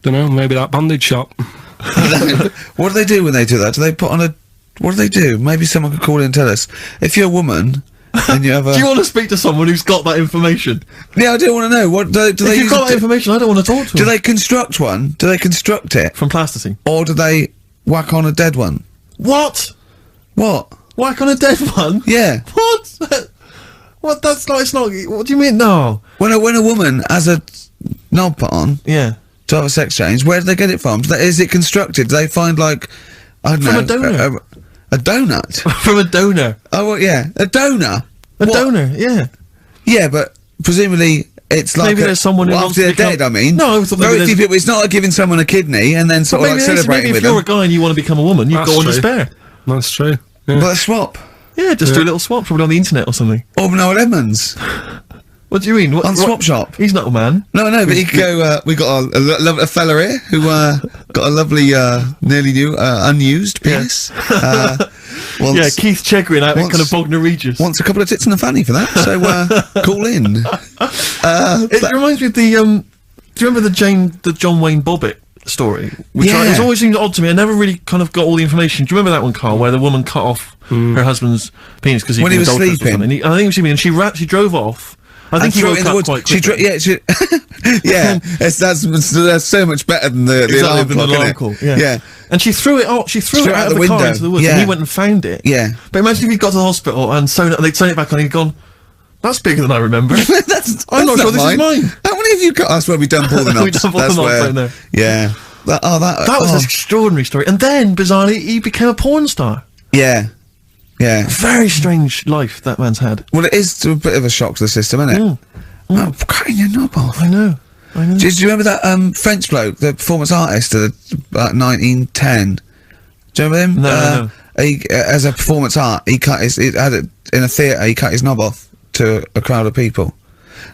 Dunno, maybe that bondage shop. What do they do when they do that? Do they put on a... What do they do? Maybe someone could call in and tell us. If you're a woman and you have a... Do you want to speak to someone who's got that information? Yeah, I do want to know. What do they If you've use got that information, I don't want to talk to Do them. they construct one? Do they construct it? From plasticine. Or do they whack on a dead one. What? What? Whack on a dead one? Yeah. What? What? That's not. It's not. What do you mean? No. When a woman has a knob put on Yeah. to have a sex change, where do they get it from? Is it constructed? Do they find like I don't know From a donor. a donut? From a donor. Oh well, yeah, a donor. A donor. Yeah. Yeah, but presumably it's like Maybe there's someone who wants after to they're become- dead. I mean, No, I thought maybe very there's- few people. It's not like giving someone a kidney and then sort of like celebrating maybe with if you're them. a guy and you want to become a woman, you've That's got one to true. spare. That's true. Yeah. But a swap. Yeah, just do a little swap, probably on the internet or something. Or Noel Edmonds What do you mean? on Swap Shop. He's not a man. No, but he could go. We got a fella here who got a lovely, nearly new, unused penis. Wants, Yeah, Keith Chegwin out in once- kind of Bognor Regis. wants a couple of tits and a fanny for that. So call in. It reminds me of the. Do you remember the John Wayne Bobbitt story? Which Yeah. it's always seemed odd to me. I never really kind of got all the information. Do you remember that one, Carl, where the woman cut off her husband's penis because When he was sleeping. I think he was sleeping, and she drove off. I think he threw woke it in the up woods. quite She quickly. yeah. That's so much better than the Exactly, alarm than clock, the alarm isn't call. it? Yeah. And she threw it out. She threw it out of the car window. into the woods, Yeah. and he went and found it. Yeah. But imagine if he'd got to the hospital and they'd sewn it back on, and he'd gone, "That's bigger than I remember." I'm not sure this is mine. How many have you got? That's where we done Paul the Knobs. We done Paul the That's Knobs where- right there. Yeah. That That was an extraordinary story. And then, bizarrely, he became a porn star. Yeah. Yeah. Very strange life that man's had. Well, it is a bit of a shock to the system, isn't it? Oh, cutting your knob off. I know. Do you remember that French bloke, the performance artist of about 1910? Do you remember him? No. He, as a performance art, he had it in a theatre. He cut his knob off to a crowd of people.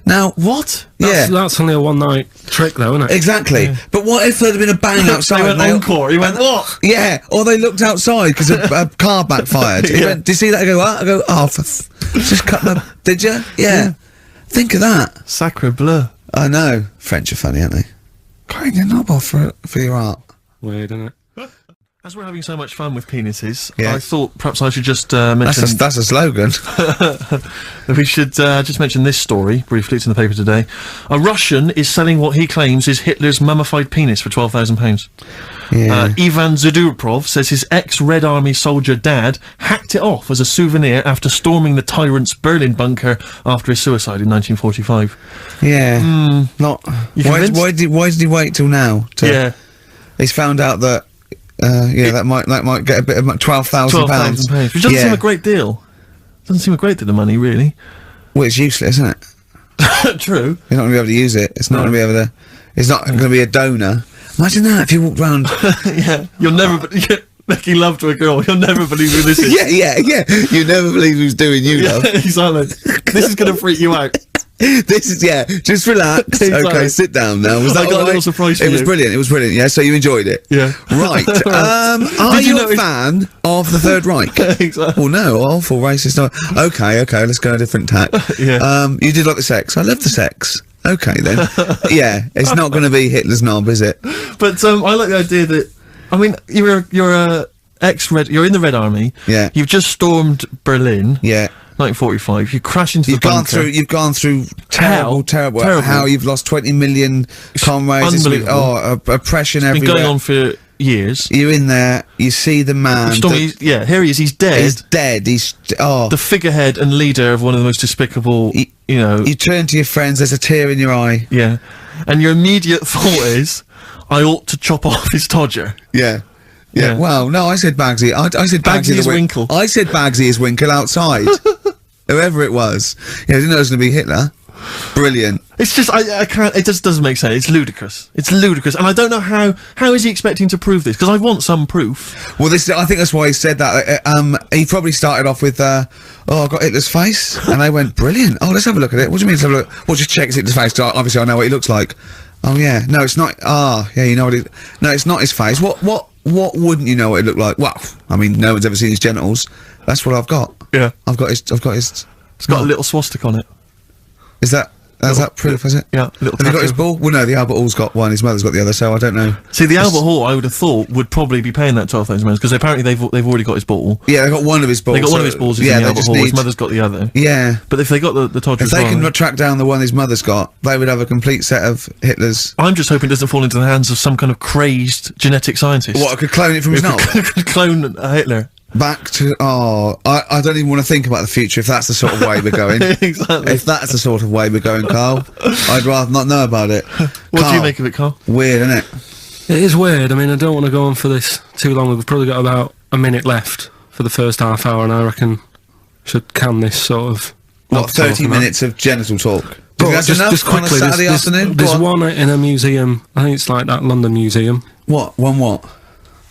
Now, What? That's only a one-night trick, though, isn't it? exactly. But what if there'd been a bang outside? They went and encore. He went, what? Yeah, or they looked outside because a car backfired. He Yeah. went, did you see that? I go, what? I go, oh, just cut my... Did you? Yeah. Think of that. Sacre bleu. I know. French are funny, aren't they? Cutting your knob off for your art. Weird, isn't it? As we're having so much fun with penises, Yeah. I thought perhaps I should just mention... That's a slogan. we should just mention this story, briefly. It's in the paper today. A Russian is selling what he claims is Hitler's mummified penis for £12,000. Yeah. Ivan Zadurprov says his ex-Red Army soldier dad hacked it off as a souvenir after storming the tyrant's Berlin bunker after his suicide in 1945. Yeah. Not. You Why convinced? did he wait till now? Yeah. He's found out that. That might get a bit of £12,000. £12,000. Which doesn't seem a great deal. Doesn't seem a great deal of money, really. Well, it's useless, isn't it? True. You're not going to be able to use it. It's not going to be able to. It's not going to be a donor. Imagine that if you walked round. Yeah. You'll never... making love to a girl. You'll never believe who this is. yeah. You never believe who's doing you, love. Exactly. This is going to freak you out. This is just relax. Exactly. Okay, sit down now. Was I that got a all right? little surprise for It was you. brilliant. It was brilliant. Yeah, so you enjoyed it. Yeah. Right. Are Did you you a notice- fan of the Third Reich? Exactly. Well, no, awful racist. No. Okay. Let's go a different tack. Yeah. You did like the sex. I love the sex. Okay then. Yeah, it's not going to be Hitler's knob, is it? But I like the idea that, I mean, you're a you're in the Red Army. Yeah. You've just stormed Berlin. Yeah. 1945. You crash into You've the gone bunker. through. You've gone through terrible. Terrible. How you've lost 20 million comrades. unbelievable. Oppression Been everywhere. going on for years. You're in there. You see the man. Here he is. He's dead. He's dead. The figurehead and leader of one of the most despicable. You turn to your friends. There's a tear in your eye. Yeah. And your immediate thought is, I ought to chop off his todger. Yeah. Yeah. Well, no, I said Bagsy. I said Bagsy is the Winkle. I said Bagsy is Winkle outside. Whoever it was. Yeah, I didn't know it was going to be Hitler. Brilliant. It's just, I can't, it just doesn't make sense. It's ludicrous. It's ludicrous. And I don't know how is he expecting to prove this? Because I want some proof. Well, I think that's why he said that. He probably started off with, I've got Hitler's face. And they went, brilliant. Oh, let's have a look at it. What do you mean, let's have a look? Well, just check Hitler's face. 'Cause obviously, I know what he looks like. Oh, yeah. No, it's not. Yeah, you know what no, it's not his face. What wouldn't you know what it looked like? Well, I mean, no one's ever seen his genitals. That's what I've got. Yeah. I've got his. It's got a little swastika on it. Is that? Is that proof, is it? Yeah. Have you got his ball? Well, no, the Albert Hall's got one, his mother's got the other, so I don't know. See, the Albert Hall, I would have thought, would probably be paying that £12,000, because apparently they've already got his ball. Yeah, they got one of his balls. They got one of his balls in the Albert Hall, his mother's got the other. Yeah. But if they got the Todger if as well... they can track down the one his mother's got, they would have a complete set of Hitler's... I'm just hoping it doesn't fall into the hands of some kind of crazed genetic scientist. What, I could clone it from his knob? Could clone Hitler. Back to... Oh, I don't even want to think about the future if that's the sort of way we're going. Exactly. If that's the sort of way we're going, Carl, I'd rather not know about it. What do you make of it, Carl? Weird, isn't it? It is weird. I mean, I don't want to go on for this too long. We've probably got about a minute left for the first half hour, and I reckon should can this sort of... What, 30 minutes of genital talk? But just quickly, on a Saturday afternoon? There's one in a museum. I think it's like that London museum. What? One what?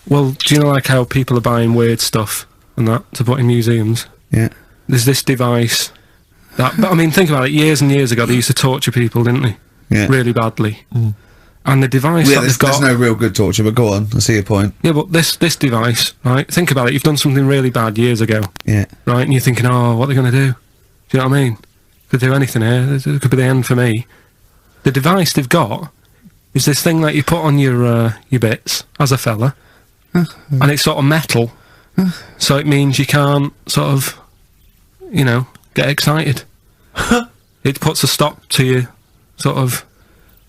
Well, do you know like how people are buying weird stuff and that to put in museums? Yeah. There's this device that, but I mean, think about it. Years and years ago, they used to torture people, didn't they? Yeah. Really badly. Mm. And the device that they've got... There's no real good torture, but go on. I see your point. Yeah, but this device, right? Think about it. You've done something really bad years ago. Yeah. Right, and you're thinking, oh, what are they going to do? Do you know what I mean? Could do anything here. It could be the end for me. The device they've got is this thing that you put on your bits as a fella, and it's sort of metal, so it means you can't sort of, you know, get excited. It puts a stop to you, sort of.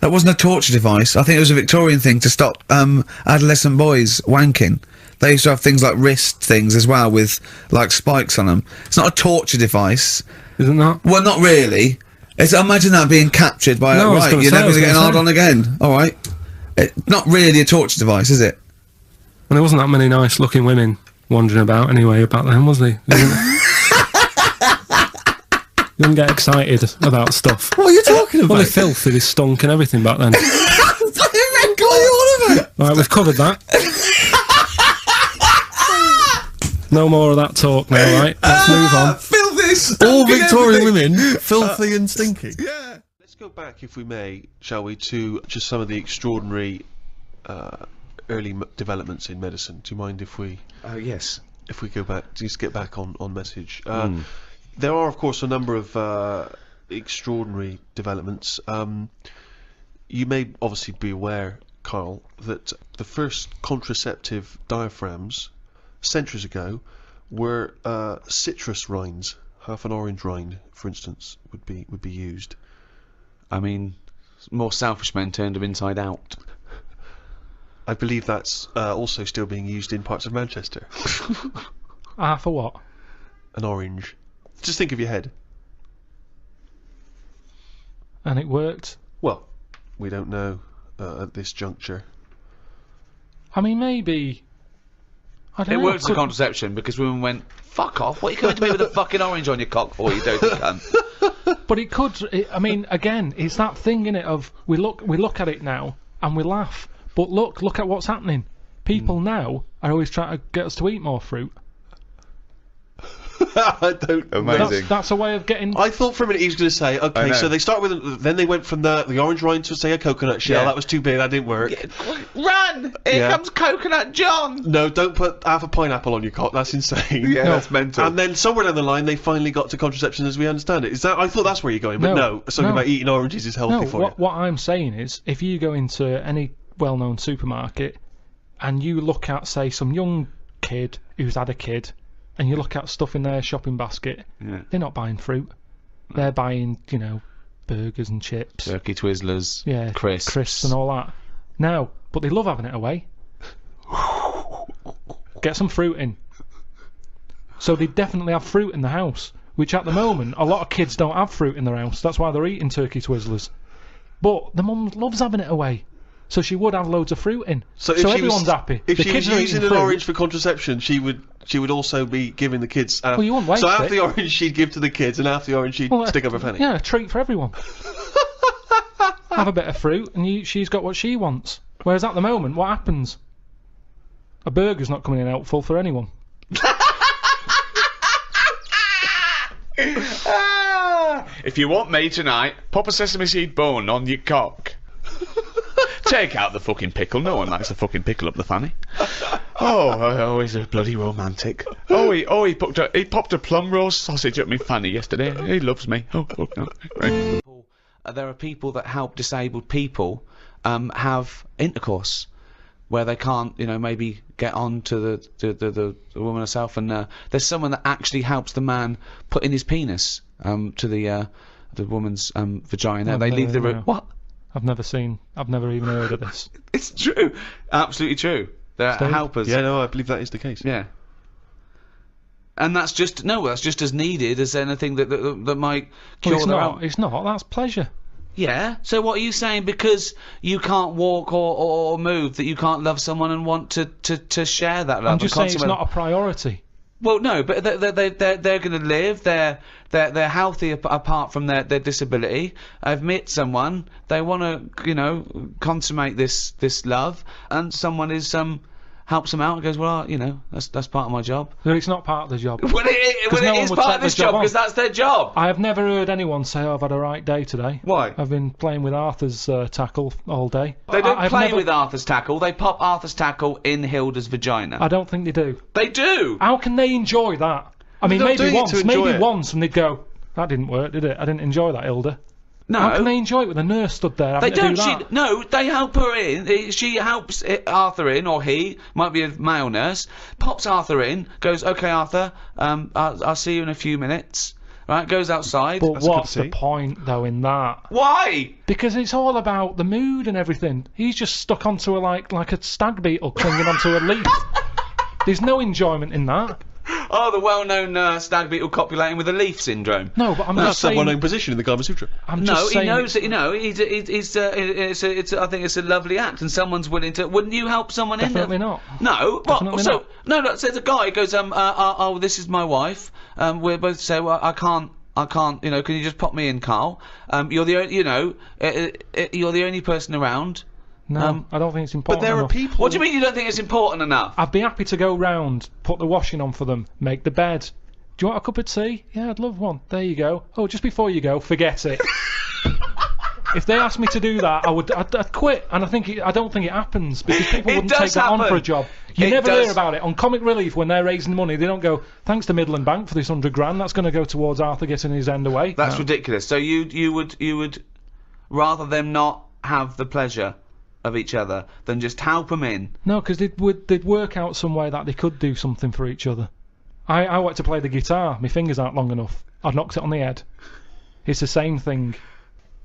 That wasn't a torture device. I think it was a Victorian thing to stop adolescent boys wanking. They used to have things like wrist things as well with like spikes on them. It's not a torture device. Isn't that? Well, not really. Imagine that being captured by no, right. You're never going to get hard on again. All right. Not really a torture device, is it? And there wasn't that many nice-looking women wandering about anyway back then, was there? You didn't get excited about stuff. What are you talking about? Well, they filthy, they stunk and everything back then. Right, we've covered that. No more of that talk now, right? Let's move on. Filthy, all Victorian women, filthy and stinky. Yeah. Let's go back, if we may, shall we, to just some of the extraordinary early developments in medicine. Do you mind if we... yes. If we go back, just get back on message. There are, of course, a number of extraordinary developments. You may obviously be aware, Karl, that the first contraceptive diaphragms, centuries ago, were citrus rinds. Half an orange rind, for instance, would be used. I mean, more selfish men turned them inside out. I believe that's also still being used in parts of Manchester. For what? An orange. Just think of your head. And it worked? Well, we don't know at this juncture. I mean, maybe... I don't know. It worked as a contraception because women went, fuck off, what are you coming to me with a fucking orange on your cock for, you dirty cunt? But it could, I mean, again, it's that thing, innit, of we look at it now and we laugh, but look at what's happening. People now are always trying to get us to eat more fruit. I don't know. Amazing. That's a way of getting... I thought for a minute he was going to say, okay, so they start with, then they went from the orange rind to, say, a coconut shell. Yeah. That was too big, that didn't work. Run! Here comes Coconut John! No, don't put half a pineapple on your cock, that's insane. Yeah, that's mental. And then somewhere down the line, they finally got to contraception as we understand it. Is that? I thought that's where you're going, but no. Something about eating oranges is healthy for you. What I'm saying is, if you go into any well-known supermarket and you look at, say, some young kid who's had a kid, and you look at stuff in their shopping basket, they're not buying fruit. They're buying, you know, burgers and chips. Turkey Twizzlers, yeah, crisps and all that. Now, but they love having it away. Get some fruit in. So they definitely have fruit in the house, which at the moment, a lot of kids don't have fruit in their house. That's why they're eating Turkey Twizzlers. But the mum loves having it away. So she would have loads of fruit in. So everyone's happy. If the she kids was are using eating an fruit. orange for contraception, she would also be giving the kids... well, you wouldn't waste so half it. the orange she'd give to the kids, and half the orange she'd stick up her fanny. Yeah, a treat for everyone. Have a bit of fruit, and she's got what she wants. Whereas at the moment, what happens? A burger's not coming in helpful for anyone. If you want me tonight, pop a sesame seed bone on your cock. Take out the fucking pickle. No one likes a fucking pickle up the fanny. Oh, he's a bloody romantic. He popped a plum roast sausage up my fanny yesterday. He loves me. Oh, fuck no. Right. there are people that help disabled people have intercourse where they can't, you know, maybe get on to the woman herself, and there's someone that actually helps the man put in his penis to the woman's vagina. They leave the room. What? I've never even heard of this. It's true, absolutely true. They're helpers. Yeah, no, I believe that is the case. Yeah. And that's just as needed as anything that might cure It's not. That's pleasure. Yeah. So what are you saying? Because you can't walk or move, that you can't love someone and want to share that love? I'm just saying it's not a priority. Well, no, but they're going to live. They're healthy apart from their disability. I've met someone. They want to, you know, consummate this love, and someone is helps them out and goes, well, you know, that's part of my job. No, it's not part of the job. Well, it is part of this job because that's their job. I have never heard anyone say, oh, I've had a right day today. Why? I've been playing with Arthur's tackle all day. They don't play with Arthur's tackle. They pop Arthur's tackle in Hilda's vagina. I don't think they do. They do. How can they enjoy that? I mean, maybe once, once, and they'd go, that didn't work, did it? I didn't enjoy that, Hilda. No. How can they enjoy it with a nurse stood there? They don't. Do that? They help her in. She helps Arthur in, or he might be a male nurse. Pops Arthur in. Goes, okay, Arthur. I'll see you in a few minutes. Right. Goes outside. But what's the point, though, in that? Why? Because it's all about the mood and everything. He's just stuck onto like a stag beetle clinging onto a leaf. There's no enjoyment in that. Oh, the well-known stag beetle copulating with a leaf syndrome. No, but I'm just saying. That's a well-known position in the Kama Sutra. I'm just saying. He knows that. You know, I think it's a lovely act, and someone's willing to. Wouldn't you help someone Definitely in? not. No. Definitely not. No. Look, says a guy goes, oh, this is my wife. We're both say, well, I can't. You know, can you just pop me in, Carl? You're the you're the only person around. No, I don't think it's important. But there enough. are people. What do you mean you don't think it's important enough? I'd be happy to go round, put the washing on for them, make the bed. Do you want a cup of tea? Yeah, I'd love one. There you go. Oh, just before you go, forget it. If they asked me to do that, I'd quit. And I don't think it happens because people wouldn't take that on for a job. You never hear about it on Comic Relief when they're raising money. They don't go, thanks to Midland Bank for this $100 grand. That's going to go towards Arthur getting his end away. That's ridiculous. So you would rather them not have the pleasure of each other than just help them in? No, because they'd work out some way that they could do something for each other. I like to play the guitar. My fingers aren't long enough. I've knocked it on the head. It's the same thing.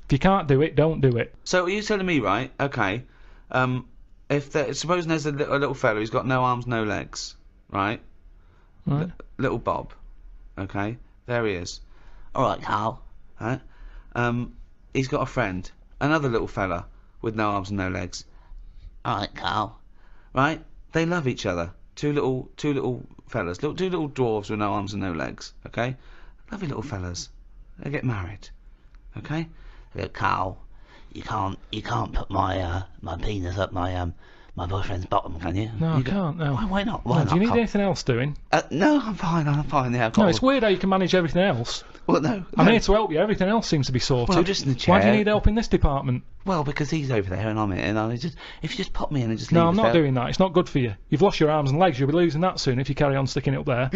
If you can't do it, don't do it. So are you telling me, right? Okay. Supposing there's a little fella who's got no arms, no legs, right? Right. Little Bob. Okay. There he is. All right, Carl. Right. He's got a friend, another little fella with no arms and no legs. All right, Carl. Right. They love each other. Two little fellas, two little dwarves with no arms and no legs. Okay. Lovely little fellas. They get married. Okay. Look, Carl, you can't put my penis up my boyfriend's bottom, can you? No, I can't. No. Why not? Why not? Do you need anything else doing? No, I'm fine. Yeah. No, it's weird how you can manage everything else. Well, no. I'm here to help you. Everything else seems to be sorted. Well, just in the chair. Why do you need help in this department? Well, because he's over there and I'm here, and if you just pop me in and just leave. No, I'm not doing that. It's not good for you. You've lost your arms and legs. You'll be losing that soon if you carry on sticking it up there.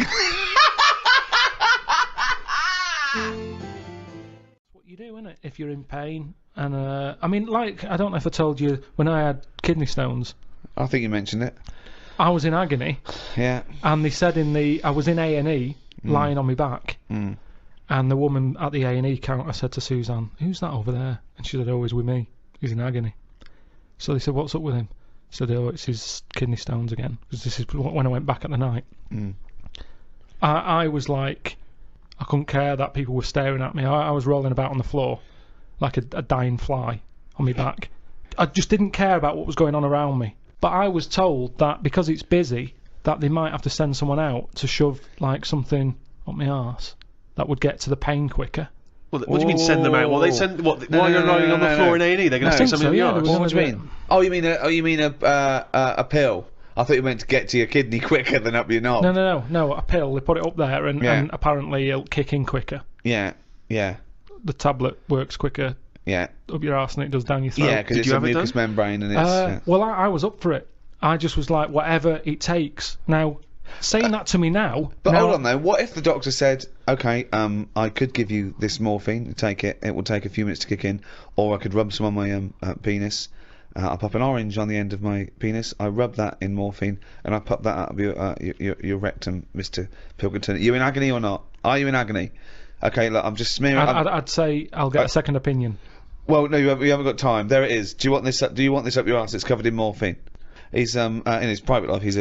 What you do, innit? If you're in pain, and I mean, like, I don't know if I told you when I had kidney stones. I think you mentioned it. I was in agony. Yeah. And they said I was in A&E, lying on my back. Mm. And the woman at the A&E counter said to Suzanne, "Who's that over there?" And she said, "Oh, he's with me. He's in agony." So they said, "What's up with him?" She said, "Oh, it's his kidney stones again." Because this is when I went back at the night. Mm. I was like, I couldn't care that people were staring at me. I was rolling about on the floor like a dying fly on my back. I just didn't care about what was going on around me. But I was told that because it's busy, that they might have to send someone out to shove like something up my arse that would get to the pain quicker. What do you mean send them out? Well, they send while you're lying on the floor in A&E, they're going to stick something in your arse. What do you mean? Oh, you mean a pill? I thought you meant to get to your kidney quicker than up your knob. No, a pill. They put it up there, and apparently it'll kick in quicker. Yeah. The tablet works quicker. Yeah. Up your arse than it does down your throat. Yeah, because it's a mucous membrane and it's... Well, I was up for it. I just was like, whatever it takes. Now, saying that to me now. But now, hold on though, what if the doctor said, okay, I could give you this morphine, take it, it will take a few minutes to kick in, or I could rub some on my penis, I pop an orange on the end of my penis, I rub that in morphine, and I pop that out of your rectum, Mr. Pilkington. Are you in agony or not? Are you in agony? Okay, look, I'm just smearing... I'd say I'll get a second opinion. Well, no, you haven't got time. There it is. Do you want this up your ass? It's covered in morphine. He's in his private life he's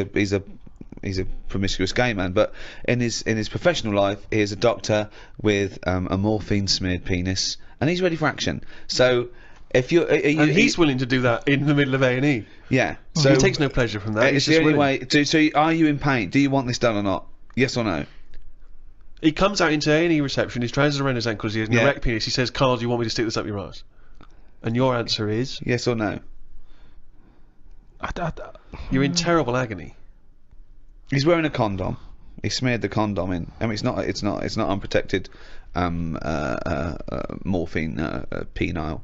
a promiscuous gay man, but in his professional life he is a doctor with a morphine smeared penis, and he's ready for action. So if you're and he's willing to do that in the middle of A&E. Yeah. So he takes no pleasure from that. It's the only way. So are you in pain? Do you want this done or not? Yes or no? He comes out into A&E reception, his trousers around his ankles, he has an erect penis, he says, Karl, do you want me to stick this up your ass? And your answer is? Yes or no? You're in terrible agony. He's wearing a condom. He smeared the condom in. I mean, it's not unprotected morphine penile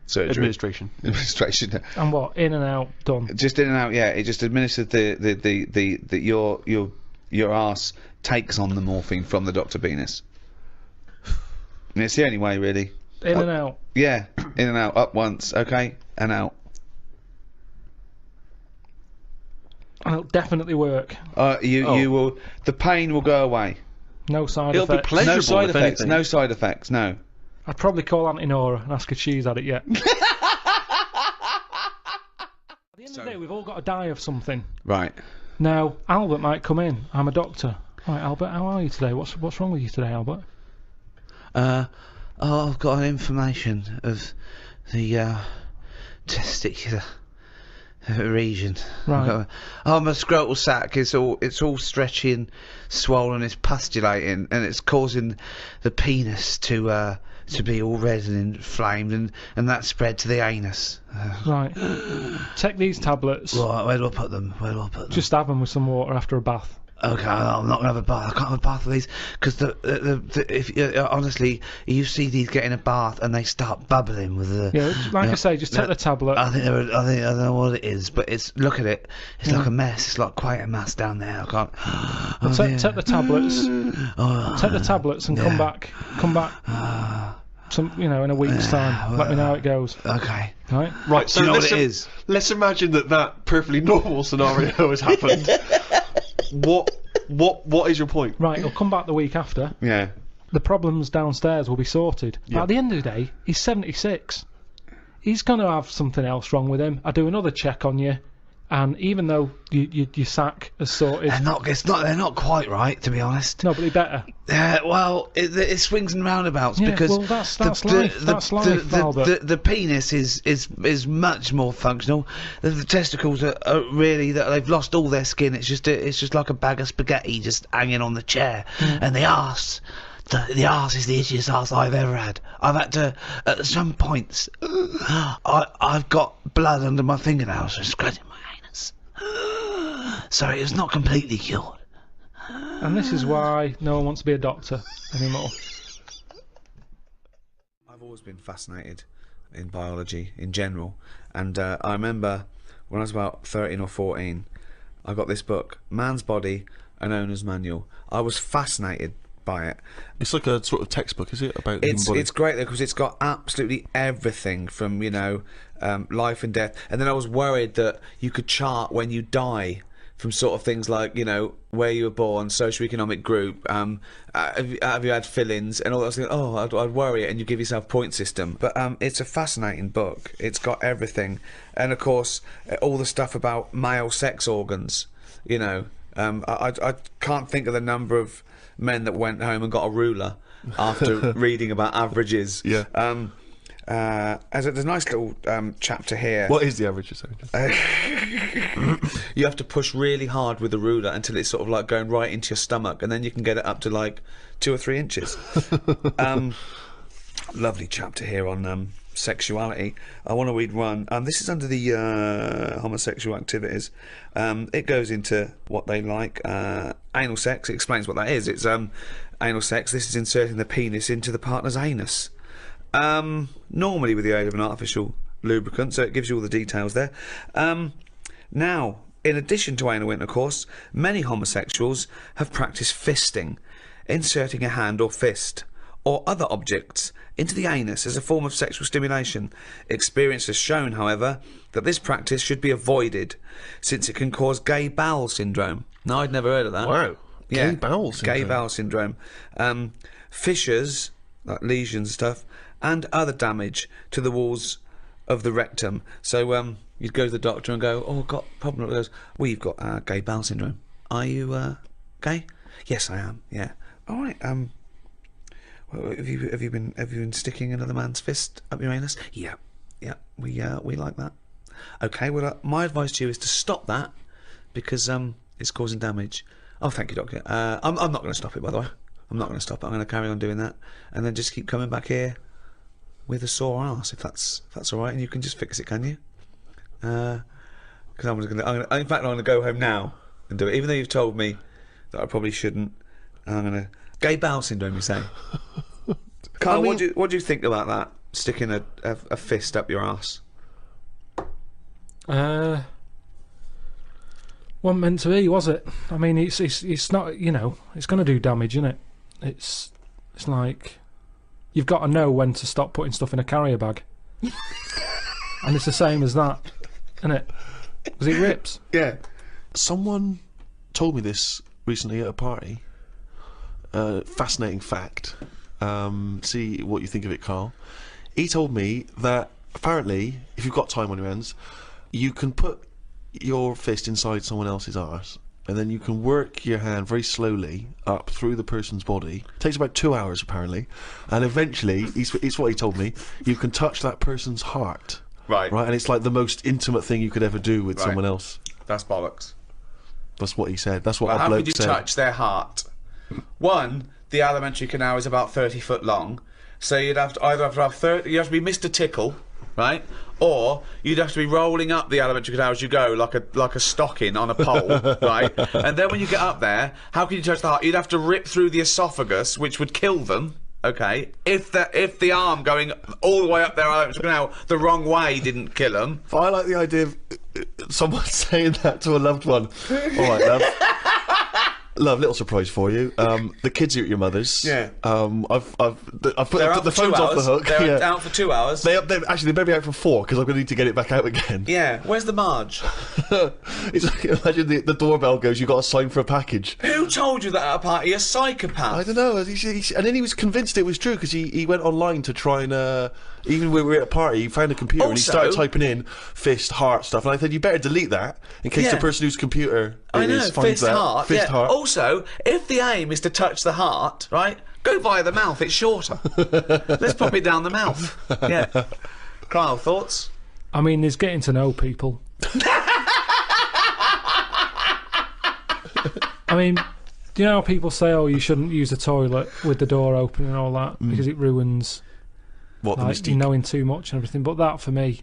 surgery. Administration. And what? In and out, done. Just in and out. Yeah, it just administered your ass takes on the morphine from the Dr. Penis. And it's the only way, really. In and out. Yeah, in and out. Up once, okay, and out. And it'll definitely work. You will. The pain will go away. No side It'll effects. Be pleasurable, no side effects. Anything. No side effects. No. I'd probably call Auntie Nora and ask if she's had it yet. At the end of the day, we've all got to die of something. Right. Now, Albert might come in. I'm a doctor. Right, Albert, how are you today? What's wrong with you today, Albert? I've got an inflammation of the testicular region. Right. My scrotal sac is all stretchy and swollen. It's pustulating, and it's causing the penis to be all red and inflamed, and that spread to the anus. Right. Take these tablets. Right. Where do I put them? Just have them with some water after a bath. Okay, I'm not gonna have a bath. I can't have a bath of these because honestly, you see these get in a bath and they start bubbling with the. Yeah, like I say, just take the tablet. I don't know what it is, but look at it. It's like a mess. It's like quite a mess down there. I can't. Take the tablets. Take the tablets and come back. In a week's time. Let me know how it goes. Okay. Right. So you know what it is? Let's imagine that perfectly normal scenario has happened. What is your point? Right, he'll come back the week after. Yeah. The problems downstairs will be sorted. Yeah. But at the end of the day, he's 76. He's going to have something else wrong with him. I do another check on you, and even though your sack is sorted, they're not quite right, to be honest. No, but they better. Well, it swings and roundabouts because that's life. That's life, Albert. The penis is much more functional. The testicles are really they've lost all their skin. It's just like a bag of spaghetti just hanging on the chair, and the arse. The arse is the itchiest arse I've ever had. I've had to, at some points, I've got blood under my fingernails from scratching my anus. So it's not completely cured. And this is why no one wants to be a doctor anymore. I've always been fascinated in biology in general, and I remember when I was about 13 or 14, I got this book, Man's Body, an Owner's Manual. I was fascinated by it. It's like a sort of textbook, is it? About the human body? It's great though, because it's got absolutely everything from life and death, and then I was worried that you could chart when you die from sort of things like where you were born, socioeconomic group, have you had fill-ins and all that. Oh, I'd worry it, and you give yourself point system. But it's a fascinating book. It's got everything, and of course all the stuff about male sex organs. I can't think of the number of men that went home and got a ruler after reading about averages. Yeah. There's a nice little chapter here. What is the average? You have to push really hard with the ruler until it's sort of like going right into your stomach, and then you can get it up to like 2 or 3 inches. Lovely chapter here on sexuality. I want to read one. This is under the homosexual activities. It goes into what they like. Anal sex. It explains what that is. It's anal sex. This is inserting the penis into the partner's anus. Normally with the aid of an artificial lubricant, so it gives you all the details there. Now, In addition to anal intercourse, many homosexuals have practiced fisting, inserting a hand or fist or other objects into the anus as a form of sexual stimulation. Experience has shown, however, that this practice should be avoided, since it can cause gay bowel syndrome. No, I'd never heard of that. Wow. Gay bowel syndrome. Gay bowel syndrome. Fissures, like lesions and stuff, and other damage to the walls of the rectum. So you'd go to the doctor and go, "Oh, I've got a problem." He goes, "Well, you've got gay bowel syndrome. Are you gay?" "Yes, I am. Yeah." "All right. Well, have you been sticking another man's fist up your anus?" "Yeah. We like that." "Okay. Well, my advice to you is to stop that because it's causing damage." "Oh, thank you, doctor. I'm not going to stop it, by the way. I'm not going to stop it. I'm going to carry on doing that, and then just keep coming back here with a sore arse, if that's all right, and you can just fix it, can you?" Because in fact, I'm going to go home now and do it, even though you've told me that I probably shouldn't. And I'm going to gay bowel syndrome, you say? Carl, what do you think about that? Sticking a fist up your arse? Wasn't meant to be, was it? I mean, it's not. You know, it's going to do damage, isn't it? It's like you've got to know when to stop putting stuff in a carrier bag, and it's the same as that, isn't it? Because it rips. Yeah. Someone told me this recently at a party. Fascinating fact. See what you think of it, Carl. He told me that apparently, if you've got time on your hands, you can put your fist inside someone else's arse, and then you can work your hand very slowly up through the person's body. It takes about 2 hours apparently, and eventually, it's what he told me, you can touch that person's heart. Right. And it's like the most intimate thing you could ever do with someone else. That's bollocks. That's what he said. That's what Well, our how bloke could you said. touch their heart? One, the alimentary canal is about 30 foot long, so you'd have to either have 30. You have to be Mr. Tickle, right? Or you'd have to be rolling up the alimentary canal as you go, like a stocking on a pole, right? And then when you get up there, how can you touch the heart? You'd have to rip through the esophagus, which would kill them. Okay, if the arm going all the way up their alimentary canal the wrong way didn't kill them. But I like the idea of someone saying that to a loved one. All right, love. Love, little surprise for you. The kids are at your mother's. Yeah. I've put the phone's 2 off the hours. hook. They're out for 2 hours. They better be out for 4 because I'm going to need to get it back out again. Yeah. Where's the Marge? It's like, imagine the doorbell goes. You got to sign for a package. Who told you that at a party? A psychopath. I don't know. And then he was convinced it was true because he went online to try and even when we were at a party, he found a computer and he started typing in fist, heart stuff. And I said, you better delete that in case the person whose computer finds fist, that. heart. Fist, heart. Also, if the aim is to touch the heart, right, go via the mouth. It's shorter. Let's pop it down the mouth. Yeah. Kyle, thoughts? I mean, there's getting to know people. I mean, do you know how people say, "Oh, you shouldn't use the toilet with the door open and all that because it ruins What, the like, mystique? you knowing too much and everything?" But that, for me,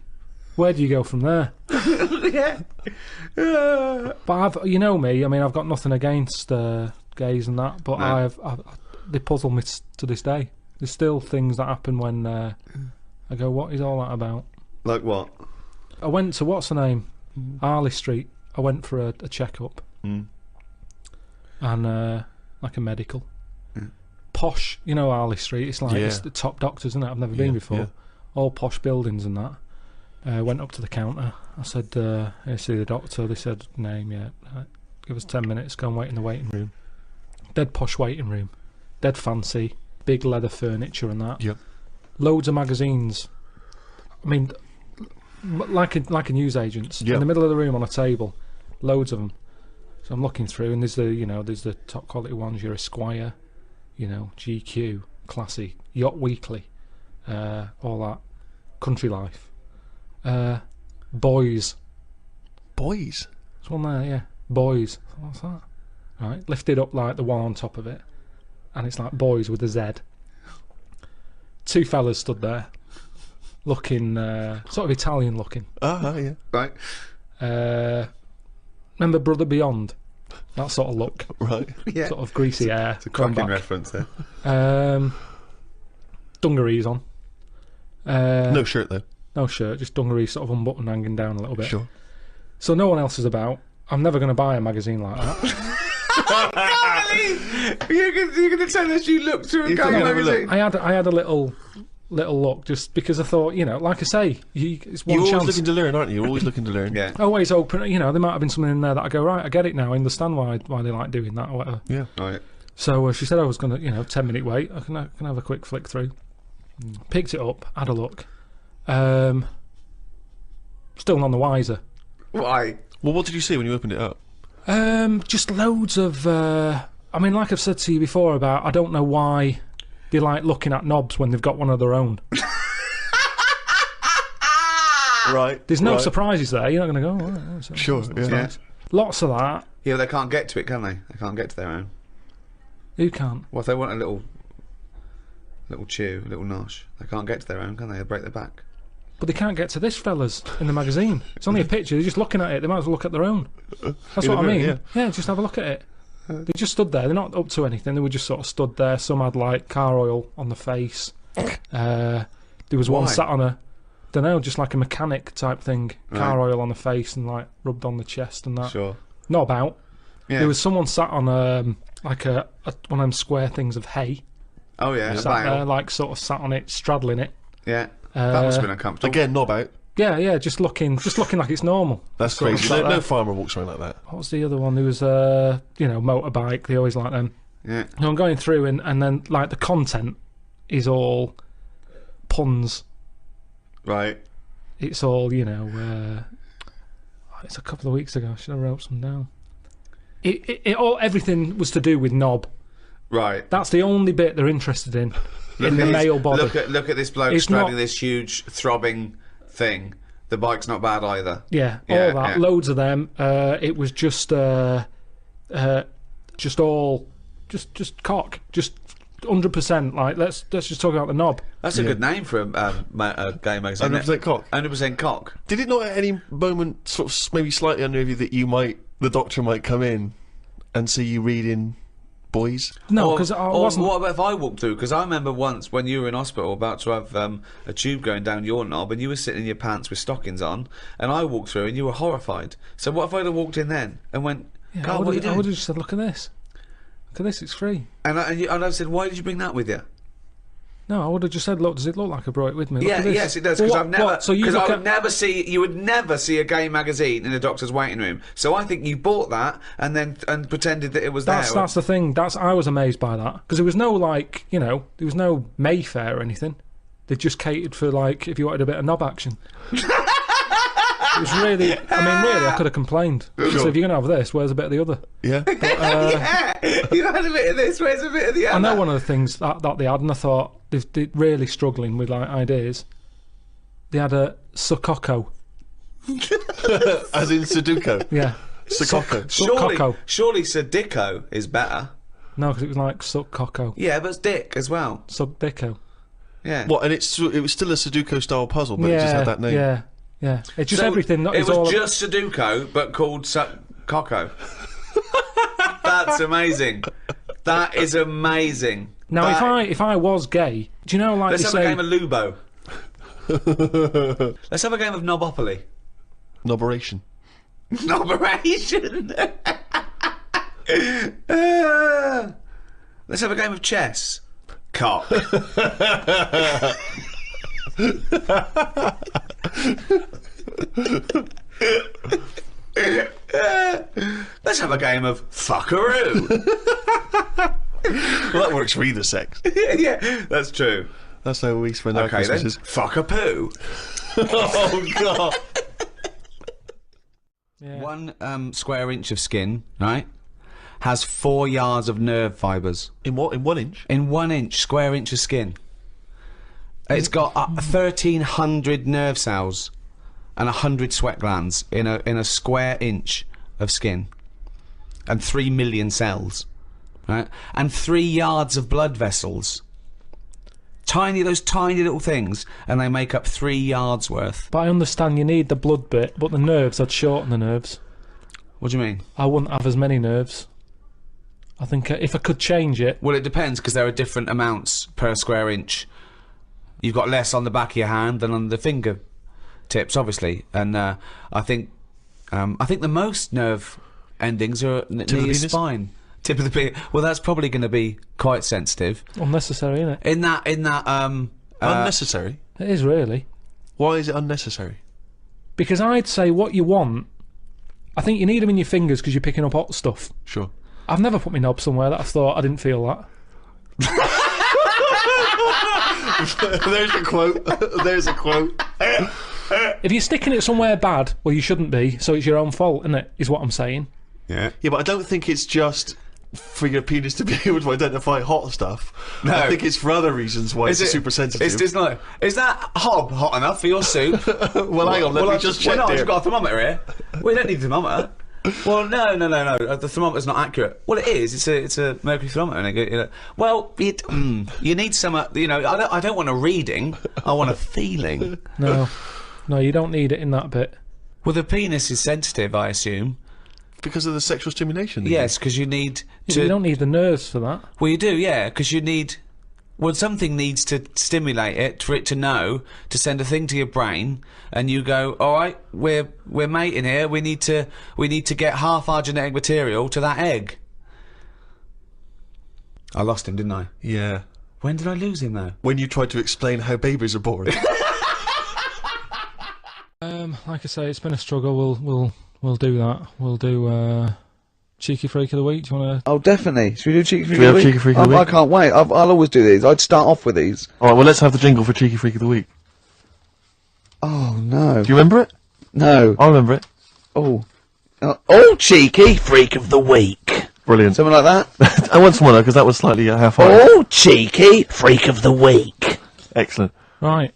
where do you go from there? Yeah. But you know me. I mean, I've got nothing against gays and that, but No. they puzzle me to this day. There's still things that happen when I go, "What is all that about?" Like what? I went to what's the name, Harley Street. I went for a checkup, and like a medical. Posh, you know, Harley Street. It's like it's the top doctors, isn't it? I've never been before. Yeah. All posh buildings and that. Went up to the counter. I said, "I see the doctor." They said, "Name, yeah." Give us 10 minutes. Go and wait in the waiting room. Dead posh waiting room. Dead fancy. Big leather furniture and that. Yep. Loads of magazines. I mean, like a newsagent's. Yep. In the middle of the room on a table. Loads of them. So I'm looking through, and there's the top quality ones. Your Esquire, GQ, Classy, Yacht Weekly, all that. Country Life. Boys. Boys. There's one there, yeah. Boys. What's that? Right, lifted up like the one on top of it, and it's like Boys with a Z. Two fellas stood there, looking sort of Italian looking. Yeah. Right. Remember Brother Beyond? That sort of look. Right. Yeah. Sort of greasy hair. It's a going cracking back. reference there. Dungarees on. No shirt though. No shirt, just dungarees sort of unbuttoned, hanging down a little bit. Sure. So no one else is about. I'm never going to buy a magazine like that. You're going to tell us you looked through a gay magazine? I had a little look just because I thought, you know, like I say, it's one You're chance. always looking to learn, aren't you? You're always looking to learn. Yeah. Always open, you know, there might have been something in there that I go, right, I get it now, I understand why they like doing that or whatever. Yeah. Right. So she said I was going to, you know, 10-minute wait, I can have a quick flick through. Picked it up, had a look. Still none the wiser. Why? Well, what did you see when you opened it up? Just loads of, I mean, like I've said to you before about, I don't know why they like looking at knobs when they've got one of their own. Right. There's no right. surprises there. You're not going to go, oh, right, that's Sure, that's yeah. nice. Lots of that. Yeah, they can't get to it, can they? They can't get to their own. Who can't? Well, if they want a little chew, a little nosh, they can't get to their own, can they? They'll break their back. But they can't get to this fella's in the magazine. It's only a picture. They're just looking at it. They might as well look at their own. That's In what a I mean. minute, Yeah, just have a look at it. They just stood there. They're not up to anything. They were just sort of stood there. Some had like car oil on the face. There was one Why? sat on don't know, just like a mechanic type thing. Car oil on the face and like rubbed on the chest and that. Sure. Not about. Yeah. There was someone sat on like one of them square things of hay. Oh yeah. Sat there, like sort of sat on it, straddling it. Yeah. That must have been uncomfortable. Again, knob out. Yeah, just looking like it's normal. That's Sort of crazy. sat No there. farmer walks around like that. What was the other one? There was motorbike. They always like them. Yeah. So I'm going through and then like the content is all puns. Right. It's all, you know, it's a couple of weeks ago. Should have wrote some down. Everything was to do with knob. Right. That's the only bit they're interested in the male body. Look at this bloke It's straddling not- this huge throbbing thing. The bike's not bad either. Yeah, Yeah, all that, yeah. loads of them. It was just all, just cock, just 100%. Like let's just talk about the knob. That's a good name for a gay magazine. 100% cock. 100% cock. Did it not at any moment sort of maybe slightly unnerve you that the doctor might come in and see you reading boys? No, because I wasn't. What about if I walked through? Because I remember once when you were in hospital about to have a tube going down your knob and you were sitting in your pants with stockings on and I walked through and you were horrified. So what if I'd have walked in then and went, Yeah, Carl, what are you I doing? would have just said, look at this. Look at this, it's free. And I said, why did you bring that with you? No, I would have just said, look, does it look like I brought it with me? Look Yeah, at this. yes, it does. Well, Because what- I've never, what? So you because look I at, would never see, you would never see a gay magazine in a doctor's waiting room. So I think you bought that and pretended that it was there. that's the thing. I was amazed by that because there was no like, you know, there was no Mayfair or anything. They just catered for like if you wanted a bit of knob action. It was really, I could have complained. So if you're going to have this, where's a bit of the other? Yeah. Yeah, you had a bit of this, where's a bit of the other? I know one of the things that they had, and I thought they're really struggling with like ideas. They had a Sukoko. As in Sudoku. Yeah. Sukoko. Sukoko. Surely Sadiko is better. No, because it was like Sukoko. Yeah, but it's Dick as well. Sukdeko. Yeah. What? And it was still a Sudoku style puzzle, but it just had that name. Yeah. It's just So everything. It was just Sudoku, but called Coco. That's amazing. That is amazing. Now, That- if I was gay, do you know, like Let's they have say, a game of Lubo. Let's have a game of Knobopoly. Noberation. Noberation. Let's have a game of chess. Cock. Let's have a game of fuckaroo. Well, that works for either sex. Yeah, that's true. That's how we spend our Okay then, Christmases. fuck a poo. Oh, God. Yeah. 1 square inch of skin, right, has 4 yards of nerve fibres. In what? In 1 inch? In 1 inch, square inch of skin. It's got 1,300 nerve cells and 100 sweat glands in a square inch of skin, and 3 million cells, right, and 3 yards of blood vessels. Those tiny little things, and they make up 3 yards worth. But I understand you need the blood bit, but the nerves, I'd shorten the nerves. What do you mean? I wouldn't have as many nerves. I think if I could change it, Well, it depends, because there are different amounts per square inch. You've got less on the back of your hand than on the finger tips, obviously, and I think I think the most nerve endings are near your penis? spine. Tip of the penis. Well, that's probably going to be quite sensitive. Unnecessary, isn't it? In that, Unnecessary? It is really. Why is it unnecessary? Because I'd say what you want. I think you need them in your fingers because you're picking up hot stuff. Sure. I've never put my knob somewhere that I thought I didn't feel that. There's a quote. There's a quote. If you're sticking it somewhere bad, well, you shouldn't be. So it's your own fault, isn't it? Is what I'm saying. Yeah. Yeah, but I don't think it's just for your penis to be able to identify hot stuff. No. I think it's for other reasons why it's super sensitive. It's just like, is that hob hot enough for your soup? Well, hang on, let me just check I've here. got a thermometer here. We don't need a thermometer. Well, no. The thermometer's not accurate. Well, it is. It's a mercury thermometer. And well, you need some. I don't want a reading. I want a feeling. No, you don't need it in that bit. Well, the penis is sensitive, I assume. Because of the sexual stimulation? Yes, because you need to... You don't need the nerves for that. Well, you do, yeah, because you need... Well, something needs to stimulate it for it to know, to send a thing to your brain, and you go, all right, we're mating here, we need to get half our genetic material to that egg. I lost him, didn't I? Yeah. When did I lose him, though? When you tried to explain how babies are born. Like I say, it's been a struggle. We'll do that. We'll do Cheeky Freak of the Week. Do you want to? Oh, definitely. Should we do Cheeky Freak we of the have Week? Cheeky Freak of the I Week? can't wait. I'll always do these. I'd start off with these. Alright, well, let's have the jingle for Cheeky Freak of the Week. Oh, no. Do you remember it? No. I remember it. Oh. Oh, Cheeky Freak of the Week. Brilliant. Something like that? I want someone because that was slightly half-hearted. Oh, Cheeky Freak of the Week. Excellent. Right.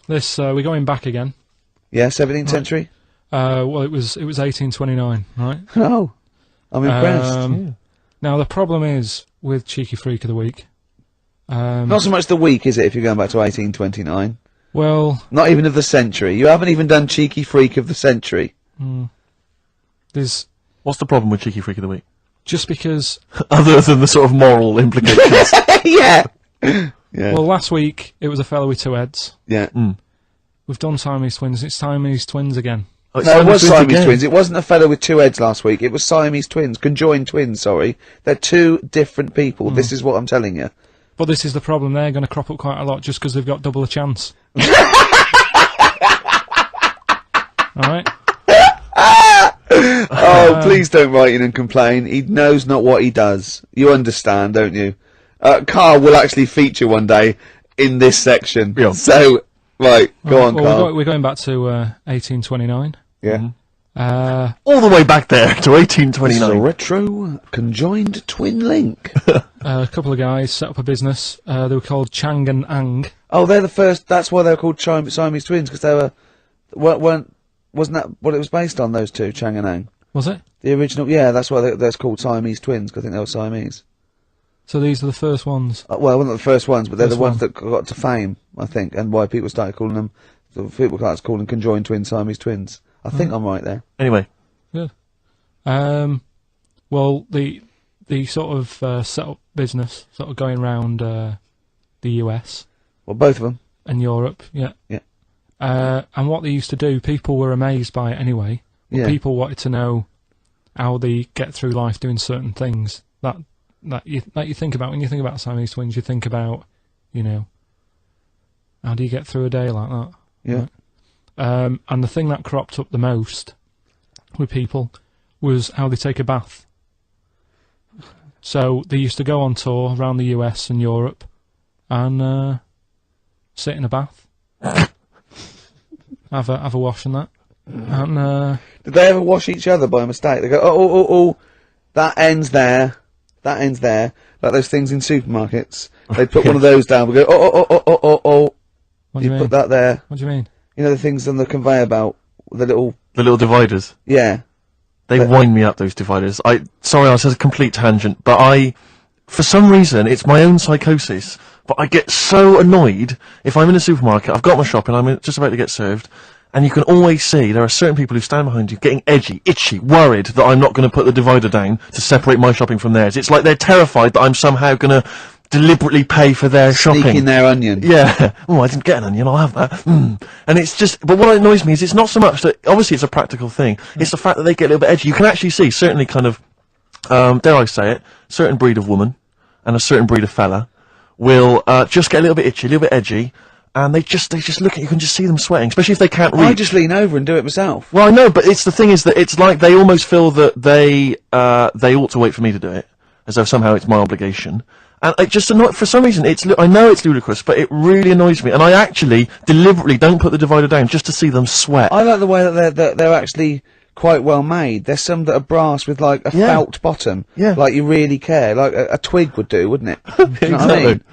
This we're going back again. Yeah, 17th century? Well, it was 1829, right? Oh. I'm impressed. Now the problem is with Cheeky Freak of the Week. Not so much the week, is it, if you're going back to 1829? Well, Not even of the century. You haven't even done Cheeky Freak of the century. there's What's the problem with Cheeky Freak of the Week? just because. Other than the sort of moral implications. Yeah. Yeah. Well, last week it was a fellow with two heads. Yeah. We've done Siamese twins. It's Siamese twins again. Oh, No, it was Siamese again. twins. It wasn't a fellow with two heads last week. It was Siamese twins. Conjoined twins, sorry. They're two different people. This is what I'm telling you. But this is the problem. They're going to crop up quite a lot just because they've got double a chance. Alright? Oh, please don't write in and complain. He knows not what he does. You understand, don't you? Karl will actually feature one day in this section. Yeah. So, right, go on, Well, Karl. we're going back to 1829. Yeah. All the way back there to This is a 1829. retro conjoined twin link. A couple of guys set up a business. They were called Chang and Ang. Oh, they're the first. That's why they're called Siamese twins, because they wasn't that what it was based on? Those two, Chang and Ang. Was it? The original, yeah. That's why they're called Siamese twins, because I think they were Siamese. So these are the first ones. Well, they're not the first ones, but they're First the ones one. that got to fame, I think, and why people started calling them. People started calling them conjoined twins, Siamese twins. I think I'm right there. Anyway. Good. Well, the sort of set up business, sort of going round the US Well, both of them. and Europe, yeah. Yeah. And what they used to do, people were amazed by it anyway. But Yeah. people wanted to know how they get through life doing certain things that you think about when you think about Siamese twins. You think about, how do you get through a day like that? Yeah. Right? And the thing that cropped up the most with people was how they take a bath. So they used to go on tour around the US and Europe and sit in a bath, have a wash and that. And Did they ever wash each other by mistake? They go, oh, that ends there. That ends there. Like those things in supermarkets. They put one of those down. We go, oh. what do you mean? Put that there. What do you mean? You know the things on the conveyor belt? The little... The little dividers. Yeah. They wind me up, those dividers. Sorry, I was a complete tangent, but for some reason, it's my own psychosis, but I get so annoyed if I'm in a supermarket, I've got my shopping, I'm just about to get served, and you can always see there are certain people who stand behind you getting edgy, itchy, worried that I'm not going to put the divider down to separate my shopping from theirs. It's like they're terrified that I'm somehow going to deliberately pay for their shopping. Sneaking their onion. Yeah. Oh, I didn't get an onion, I'll have that. Mm. And it's just, but what annoys me is it's not so much that, obviously it's a practical thing, it's the fact that they get a little bit edgy. You can actually see, certainly kind of, dare I say it, certain breed of woman and a certain breed of fella will, just get a little bit itchy, a little bit edgy, and they just look at you, can just see them sweating, especially if they can't reach. I just lean over and do it myself. Well, I know, but it's the thing is that it's like they almost feel that they ought to wait for me to do it, as though somehow it's my obligation. And it just for some reason, I know it's ludicrous, but it really annoys me. And I actually deliberately don't put the divider down just to see them sweat. I like the way that they're actually quite well made. There's some that are brass with like a felt bottom. Yeah. Like you really care. Like a twig would do, wouldn't it? Exactly. You know what I mean?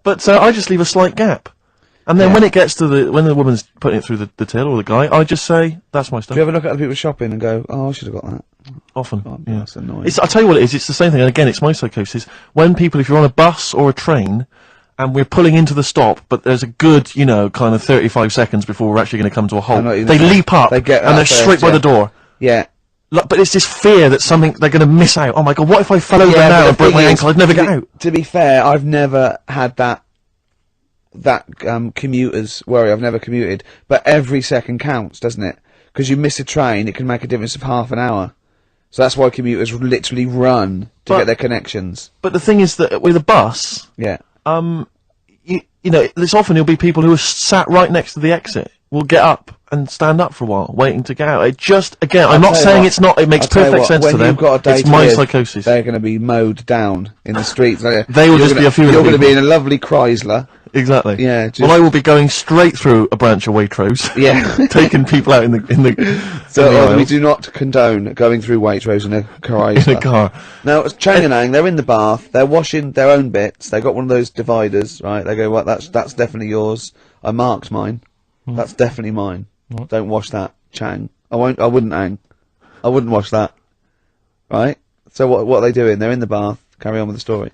But I just leave a slight gap. And then when it gets to when the woman's putting it through the till or the guy, I just say, that's my stuff. Do you ever look at other people shopping and go, oh, I should have got that? Often. Oh, yeah. That's annoying. I'll tell you what it is, it's the same thing, and again, it's my psychosis. When people, if you're on a bus or a train, and we're pulling into the stop, but there's a good, you know, kind of 35 seconds before we're actually going to come to a halt, they leap up, and they're straight by the door. Yeah. But it's this fear that they're going to miss out. Oh my god, what if I fell over now and broke my ankle? I'd never get out. To be fair, I've never had that commuter's worry. I've never commuted, but every second counts, doesn't it? Because you miss a train, it can make a difference of half an hour. So that's why commuters literally run to get their connections. But the thing is that with a bus, yeah, you know, there's often you'll be people who are sat right next to the exit. Will get up and stand up for a while, waiting to get out. It just, again, I'm not saying it's not. It makes perfect sense to them. It's my psychosis. They're going to be mowed down in the streets. They will just be a few. You're going to be in a lovely Chrysler. Exactly. Yeah. Well, I will be going straight through a branch of Waitrose. Yeah. Taking people out in the. So we do not condone going through Waitrose in a Chrysler. In a car. Now, Changanang, they're in the bath. They're washing their own bits. They got one of those dividers, right? They go, well, that's definitely yours. I marked mine. That's definitely mine. What? Don't wash that, Chang. I wouldn't hang. I wouldn't wash that. Right? So what are they doing? They're in the bath. Carry on with the story.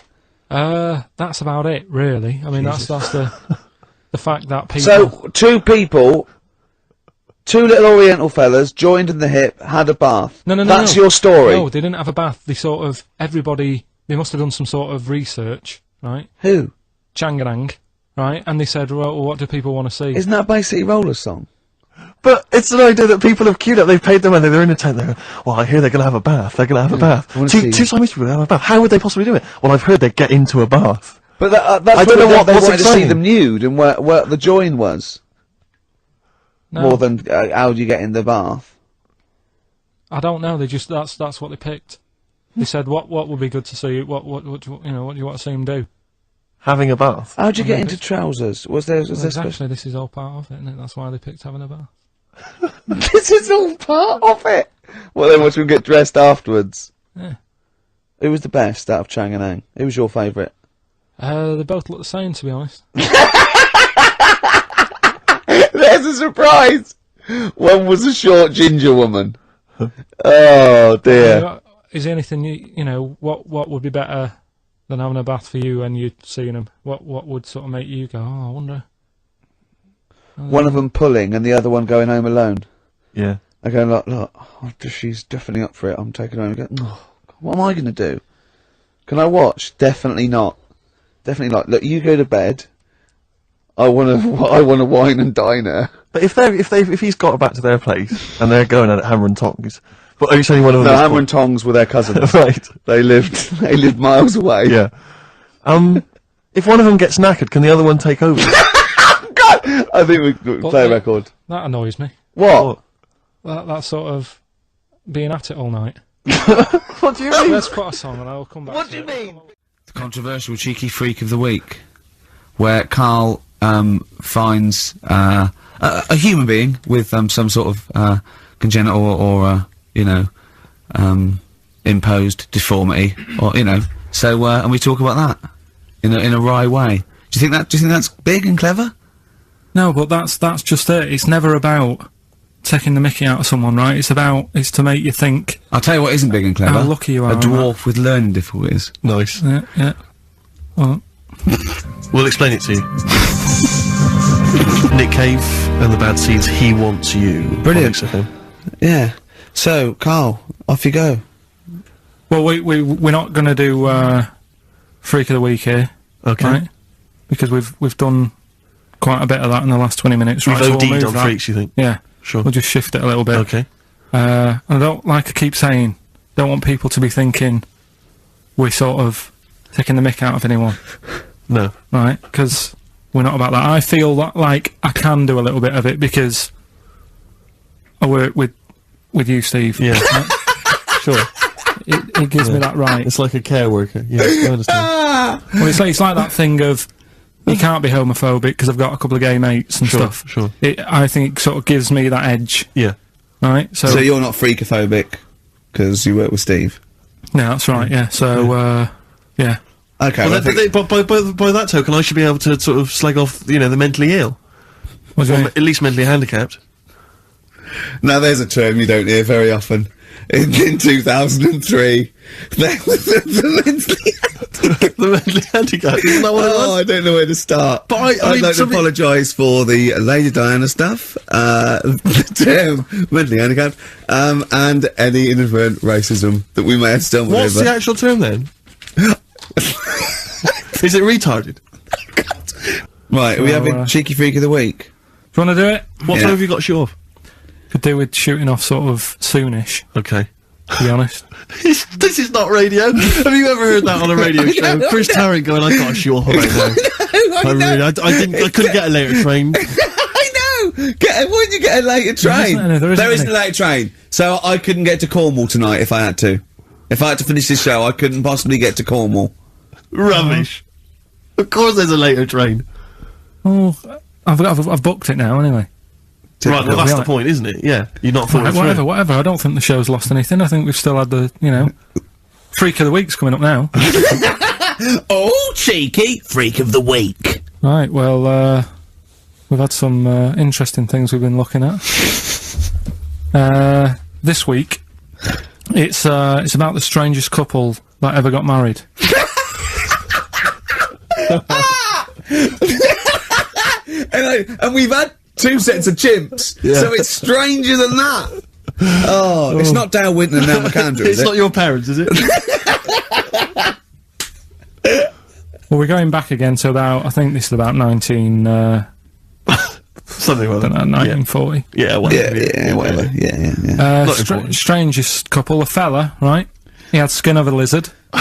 That's about it, really. I mean, that's the fact that people... So, two little Oriental fellas, joined in the hip, had a bath. No. That's your story. No, they didn't have a bath. They they must have done some sort of research, right? Who? Changanang, right? And they said, well, what do people want to see? Isn't that a Bay City Rollers song? But it's an idea that people have queued up. They've paid their money. They're in a tent. They're going, well, I hear they're going to have a bath. They're going to have a bath. Two Chinese people have a bath. How would they possibly do it? Well, I've heard they get into a bath. But that's I don't know they what's wanted to see exciting. them nude and where the join was. No. More than how do you get in the bath? I don't know. They just that's what they picked. They said what would be good to see. What do you want to see them do? Having a bath. How'd you get into trousers? Was there Exactly. This is all part of it, isn't it? That's why they picked having a bath. This is all part of it. Well, then watch them get dressed afterwards. Yeah. Who was the best out of Changanang? Who was your favourite? They both look the same, to be honest. There's a surprise! One was a short ginger woman. Oh, dear. Is there anything, you know, what would be better than having a bath for you and you seeing them? What would sort of make you go, oh, I wonder... One of them pulling and the other one going home alone. Yeah. I go, look, she's definitely up for it. I'm taking her home and go, oh, what am I going to do? Can I watch? Definitely not. Definitely not. Look, you go to bed. I want to wine and dine her. But if he's got back to their place and they're going at it hammer and tongs, but are you saying one of them? No, hammer and tongs were their cousins. Right. They lived miles away. Yeah. If one of them gets knackered, can the other one take over? God! I think we play a record. That annoys me. What? That sort of being at it all night. What do you mean? Let's put a song and I'll come back. What do you mean? The controversial cheeky freak of the week, where Karl finds a human being with some sort of congenital or imposed deformity, or So and we talk about that in a wry way. Do you think that's big and clever? No, but that's just it. It's never about taking the mickey out of someone, right? It's to make you think. I'll tell you what isn't big and clever. How lucky you are. A dwarf with learning difficulties. Nice. Yeah. Well, we'll explain it to you. Nick Cave and the Bad Seeds. He Wants You. Brilliant. Yeah. So, Karl, off you go. Well, we're not going to do Freak of the Week here. Okay. Right? Because we've done quite a bit of that in the last 20 minutes. We've Right? So we'll OD'd move on that. freaks, you think? Yeah. Sure. We'll just shift it a little bit. Okay. And I don't, like I keep saying, don't want people to be thinking we're sort of taking the mick out of anyone. No. Right? Because we're not about that. I feel that, like, I can do a little bit of it because I work with you, Steve. Yeah. Right? Sure. It gives me that right. It's like a care worker. Yeah, I understand. Well, it's like that thing of you can't be homophobic because I've got a couple of gay mates and Sure, stuff. sure. I think it sort of gives me that edge. Yeah. Right? So you're not freakophobic because you work with Steve? No, that's right, yeah. So, yeah. Okay. Well, by that token, I should be able to sort of slag off, the mentally ill. What do you Or mean? at least mentally handicapped. Now there's a term you don't hear very often. In 2003, there was the mentally The mentally handicapped. Isn't that what it was? I don't know where to start. But I'd mean, like to apologise for the Lady Diana stuff, the term mentally handicapped, and any inadvertent racism that we may have stumbled What's over. the actual term then? Is it retarded? Right, are we Well, having Cheeky Freak of the Week? Do you want to do it? What Yeah. time have you got to show off? Could do with shooting off sort of soonish, Okay. to be honest. This is not radio. Have you ever heard that on a radio show? Chris Tarrant going, I got to show off right now. I couldn't get a later train. I know! Why didn't you get a later train? There isn't There isn't any. a later train. So I couldn't get to Cornwall tonight if I had to. If I had to finish this show, I couldn't possibly get to Cornwall. Rubbish. Of course there's a later train. Oh, I've booked it now, anyway. Right, well, that's Yeah. the point, isn't it? Yeah. You're not Right, thought whatever. I don't think the show's lost anything. I think we've still had the, Freak of the Week's coming up now. Oh, cheeky Freak of the Week. Right, well, we've had some interesting things we've been looking at. This week, it's about the strangest couple that ever got married. And we've had 2 sets of chimps, so it's stranger than that. Oh, it's not Dale Winton and Nell McAndrew, is It's it? not your parents, is it? Well, we're going back again to about, I think this is about Something like that. 1940. Yeah, whatever. Yeah, whatever. Yeah. Not important. Strangest couple, a fella, right? He had skin of a lizard, Yeah,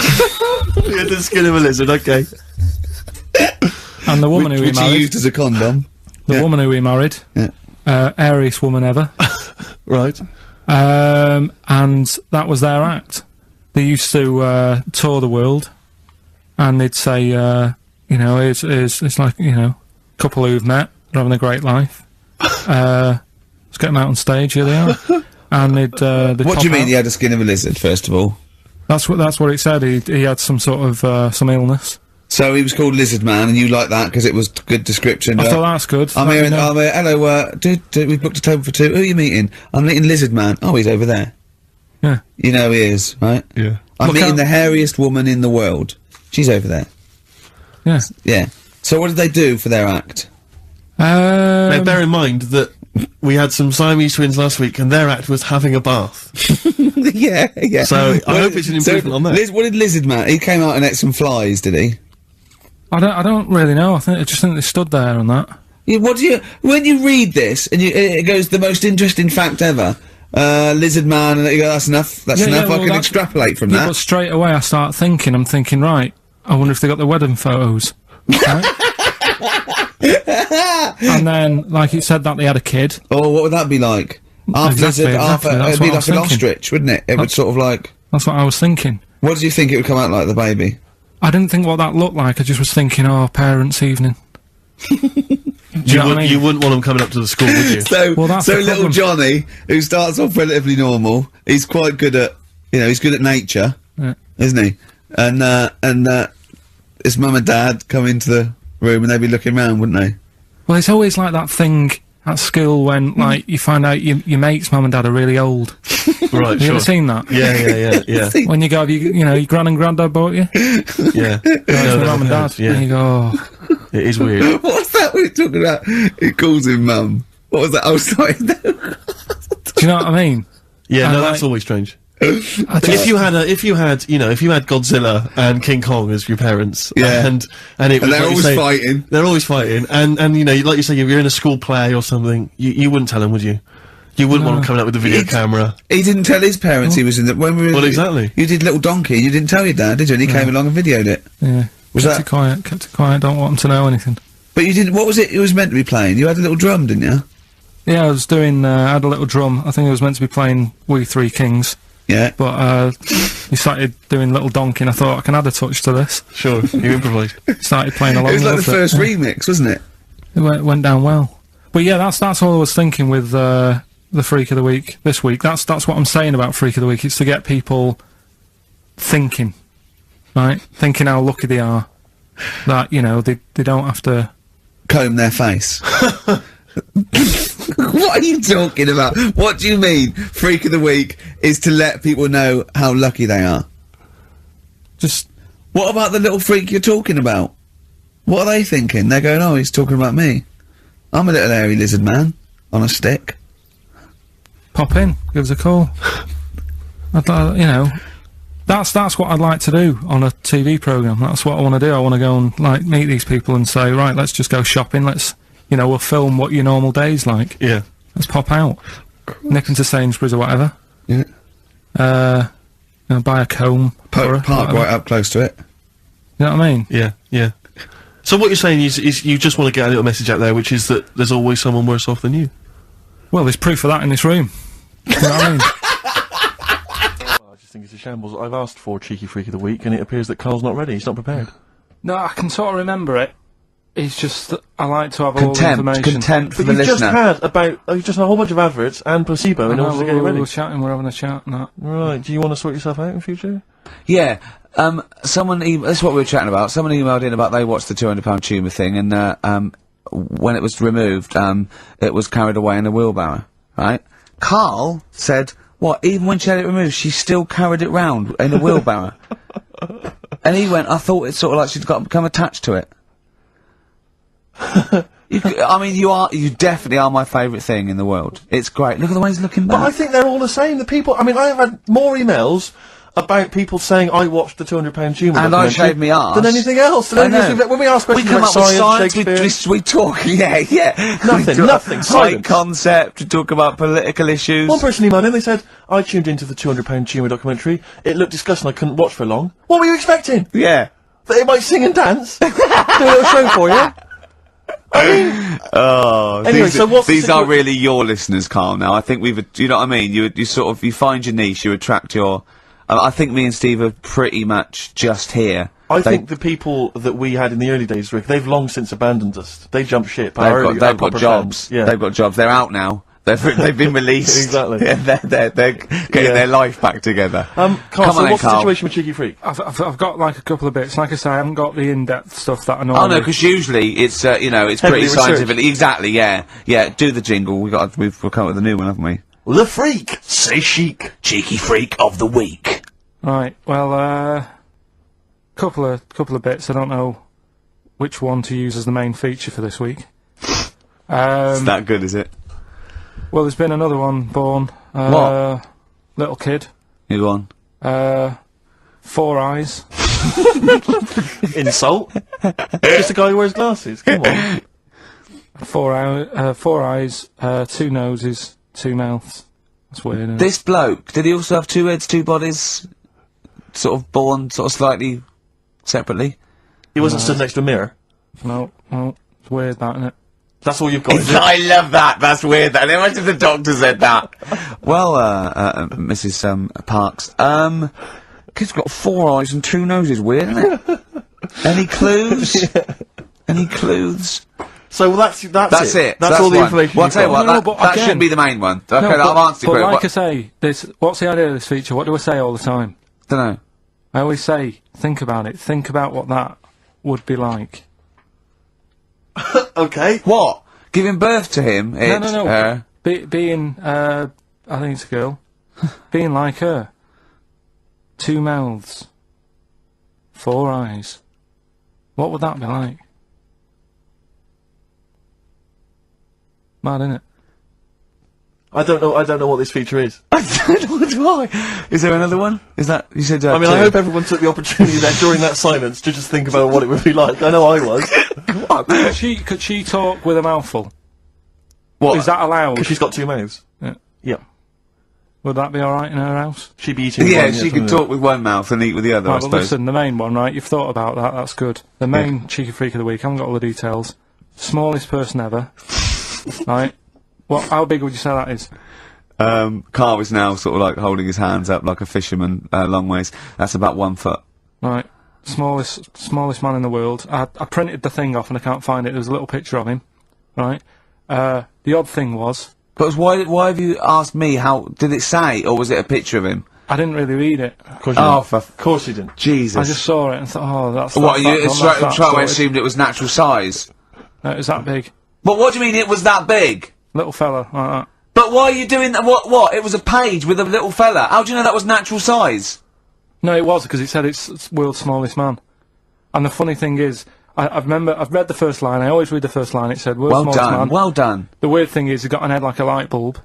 the skin of a lizard, okay. and the woman who he Which he married, used as a condom. woman who he married, airiest woman ever, Right. and that was their act. They used to tour the world, and they'd say, it's like, couple who've met, they're having a great life. Let's get them out on stage. Here they are. And they'd What pop do you mean out. he had a skin of a lizard, first of all? That's what it said. He had some sort of some illness. So he was called Lizard Man, and you like that because it was good description. I thought that's good. I'm Let here, me know. hello, we've booked a table for 2. Who are you meeting? I'm meeting Lizard Man. Oh, he's over there. Yeah. You know he is, right? Yeah. I'm Look meeting out. the hairiest woman in the world. She's over there. Yeah. Yeah. So what did they do for their act? Now, bear in mind that we had some Siamese twins last week, and their act was having a bath. yeah. So, I hope it's an improvement on that. What did Lizard Man? He came out and ate some flies, did he? I don't really know. I just think they stood there and that. Yeah, when you read this and it goes the most interesting fact ever, Lizard Man, and you go, that's enough. That's Yeah, enough. yeah, well, I can that's- extrapolate from Yeah, that. but straight away I'm thinking, right, I wonder if they got the wedding photos. Right? And then, like it said that they had a kid. Oh, what would that be like? Half Exactly, lizard, half exactly, that's it'd be what I like was an thinking. ostrich, wouldn't it? It would sort of like. That's what I was thinking. What did you think it would come out like, the baby? I didn't think what that looked like. I just was thinking, oh, parents' evening. Do you know what I mean? You wouldn't want them coming up to the school, would you? So, Well, that's the little problem. Johnny, who starts off relatively normal, he's quite good at, he's good at nature, Yeah. isn't he? And his mum and dad come into the room and they'd be looking round, wouldn't they? Well, it's always like that thing at school when, like, you find out your mate's mum and dad are really old. Right, Have you ever seen that? Yeah. When you go, your gran and granddad bought you? Yeah. Your mum and dad. Yeah. And you go, oh. It is weird. What's that we're talking about? He calls him mum. What was that? I was like, Do you know what I mean? Yeah, And no, like- that's always strange. If you had, you know, if you had Godzilla and King Kong as your parents, Yeah. and it was they're like you always say, fighting. they're always fighting, and you know, like you say, you're in a school play or something, you wouldn't tell them, would you? You wouldn't want them coming out with the video camera. He didn't tell his parents he was in the. When we were, Well, exactly. You did Little Donkey. You didn't tell your dad, did you? And he came along and videoed it. Yeah. Was kept that- it quiet? Kept it quiet. Don't want them to know anything. But you didn't. What was it? It was meant to be playing. You had a little drum, didn't you? Yeah, I was doing. I had a little drum. I think I was meant to be playing We Three Kings. Yeah. But he started doing Little Donkey, and I thought I can add a touch to this. Sure, you improvised. Started playing along. It was like the with first remix, wasn't it? It went down well. But yeah, that's all I was thinking with the Freak of the Week this week. That's what I'm saying about Freak of the Week. It's to get people thinking, right? Thinking how lucky they are that, you know, they don't have to Comb their face. What are you talking about? What do you mean? Freak of the Week is to let people know how lucky they are. just. What about the little freak you're talking about? What are they thinking? They're going, oh, he's talking about me. I'm a little hairy lizard man on a stick. Pop in, give us a call. You know, that's what I'd like to do on a TV programme. That's what I want to do. I want to go and, like, meet these people and say, right, let's just go shopping, you know, we'll film what your normal day's like. Yeah. Let's pop out. Nip into Sainsbury's or whatever. Yeah. You know, buy a comb. Park right up close to it. You know what I mean? Yeah, yeah. So what you're saying is you just want to get a little message out there, which is that there's always someone worse off than you. Well, there's proof of that in this room. You know what I mean? I just think it's a shambles. I've asked for Cheeky Freak of the Week, and it appears that Carl's not ready. He's not prepared. No, I can sort of remember it. It's just that I like to have all the information. Contempt for But the you've just listener. you've just had a whole bunch of adverts and placebo in order to get you ready. We're chatting, we're having a chat and that. Right, do you want to sort yourself out in future? Yeah, someone, that's what we were chatting about. Someone emailed in about they watched the £200 tumour thing, and, when it was removed, it was carried away in a wheelbarrow, right? Carl said, what, even when she had it removed, she still carried it round in a wheelbarrow? And he went, I thought it's sort of like she'd become attached to it. I mean, you definitely are my favourite thing in the world. It's great. Look at the way he's looking back. But I think they're all the same. The people, I mean, I have had more emails about people saying I watched the £200 tumour and I shaved me arse than anything else. I know. When we ask questions come about up with science, science, we talk, yeah. Nothing, nothing, High silence. concept, we talk about political issues. One person emailed in, they said, I tuned into the £200 tumour documentary, it looked disgusting, I couldn't watch for long. What were you expecting? Yeah. That it might sing and dance? Do a little show for you? Oh, Anyway, so what's the these are really your listeners, Carl, now. I think you know what I mean? You sort of, you find your niche, you attract your... I think me and Steve are pretty much just here. I think the people that we had in the early days, Rick, they've long since abandoned us. They jumped ship. They've got jobs. Fans. Yeah. They've got jobs. They're out now. They've been released. Exactly. Yeah, they're getting their life back together. Carl, Come so on, what's the Carl. situation with Cheeky Freak? I've got like a couple of bits. Like I say, I haven't got the in-depth stuff that I Oh normally... no, because usually it's you know, it's Heavily pretty researched. scientific. Exactly. Yeah. Do the jingle. We've come up with a new one, haven't we? The Freak! Say chic! Cheeky Freak of the Week. Right, well, couple of bits. I don't know which one to use as the main feature for this week. It's that good, is it? Well, there's been another one born. What? Little kid. You go on. 4 eyes. Insult? Just a guy who wears glasses, come on. 4 eyes, 2 noses, 2 mouths. That's weird, isn't it? This bloke, did he also have 2 heads, 2 bodies? Sort of born sort of slightly separately? He wasn't stood next to a mirror. No, it's weird that, isn't it? That's all you've got, is it? I love that. That's weird. That. Imagine the doctor said that. Well, Mrs. Parks, kid's got 4 eyes and 2 noses. Weird, isn't it? Any clues? Any clues? So that's it. That's all the one. information Well, I'll you've tell you got. what, No, but that again- shouldn't be the main one. Okay, No, I've answered but your like I question. say, what's the idea of this feature? What do I say all the time? Dunno. I always say, think about it. Think about what that would be like. Okay. What? Giving birth to him? No. Being, I think it's a girl. Being like her. 2 mouths. 4 eyes. What would that be like? Mad, innit? I don't know what this feature is. I don't know why. Is there another one? Is that you said? I mean, I hope everyone took the opportunity there during that silence to just think about what it would be like. I know I was. What? Could she talk with a mouthful? What? Is that allowed? Because she's got 2 mouths. Yeah. Yeah. Would that be alright in her house? She'd be eating. Yeah, one, she can talk with one mouth and eat with the other. I Right, but suppose. listen, the main one, right? You've thought about that. That's good. The main cheeky freak of the week. I haven't got all the details. Smallest person ever. Right. What? How big would you say that is? Carl is now sort of like holding his hands up like a fisherman, long ways. That's about 1 foot. Right. Smallest man in the world. I printed the thing off and I can't find it. There's a little picture of him. Right. The odd thing was. But why have you asked me how, did it say, or was it a picture of him? I didn't really read it. Of course you didn't. Of course you didn't. Jesus. I just saw it and thought, oh, that's... What, you straight away sorted. assumed it was natural size? No, it was that big. But what do you mean it was that big? Little fella, like that. But why are you doing that? What? It was a page with a little fella. How do you know that was natural size? No, it was, because it said it's world's smallest man. And the funny thing is, I've read the first line, I always read the first line, it said, world's smallest man. Well done. The weird thing is, he got an head like a light bulb.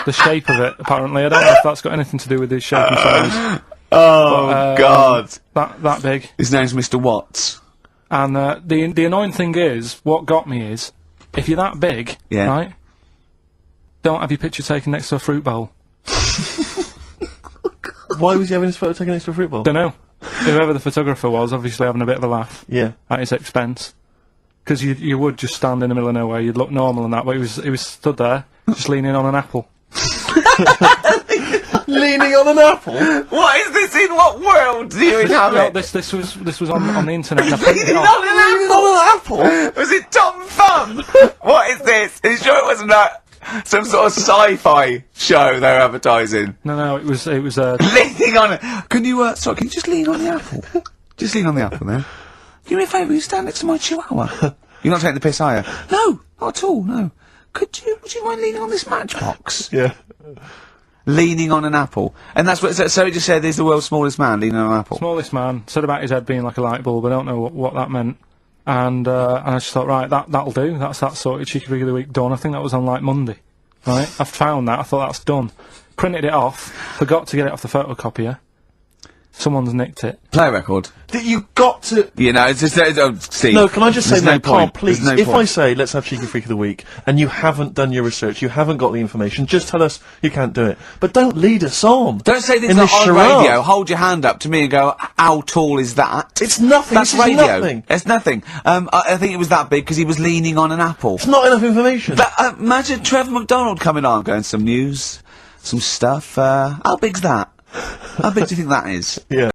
The shape of it, apparently. I don't know if that's got anything to do with his shape and size. Oh, God. That big. His name's Mr. Watts. And the annoying thing is, what got me is, if you're that big, Yeah. right, don't have your picture taken next to a fruit bowl. Why was he having his photo taken next to a fruit bowl? Don't know. Whoever the photographer was, obviously having a bit of a laugh Yeah. at his expense. Because you would just stand in the middle of nowhere, you'd look normal and that, but he was stood there, just leaning on an apple. Leaning on an apple? What is this? In what world do you inhabit? No, this was on the internet and I printed it Not off. an apple. Was it Tom Thumb? What is this? Are you sure it wasn't that some sort of sci-fi show they're advertising? No, it was Leaning on it. Can you can you just lean on the apple? Just lean on the apple then. Do me a favour, you stand next to my chihuahua. You're not taking the piss, are you? No, not at all, no. Would you mind leaning on this matchbox? Yeah. Leaning on an apple. And that's what, so it just said there's the world's smallest man leaning on an apple. smallest man, said about his head being like a light bulb, I don't know what that meant. And I just thought, right, that'll do, that's that sorted, cheeky freak of the week done. I think that was on like Monday. Right? I found that, I thought that's done. Printed it off, forgot to get it off the photocopier. Someone's nicked it. Play a record. You got to... You know, it's just, Steve. No, can I just say, there's no no, Carl, point. please, There's no if point. I say, let's have Cheeky Freak of the Week, and you haven't done your research, you haven't got the information, just tell us you can't do it. But don't lead us on. Don't say this in on this charade. radio. Hold your hand up to me and go, how tall is that? It's nothing. That's this is radio. nothing. It's nothing. I think it was that big because he was leaning on an apple. It's not enough information. But, imagine Trevor McDonald coming on, going, some news, some stuff. How big's that? How big do you think that is? Yeah.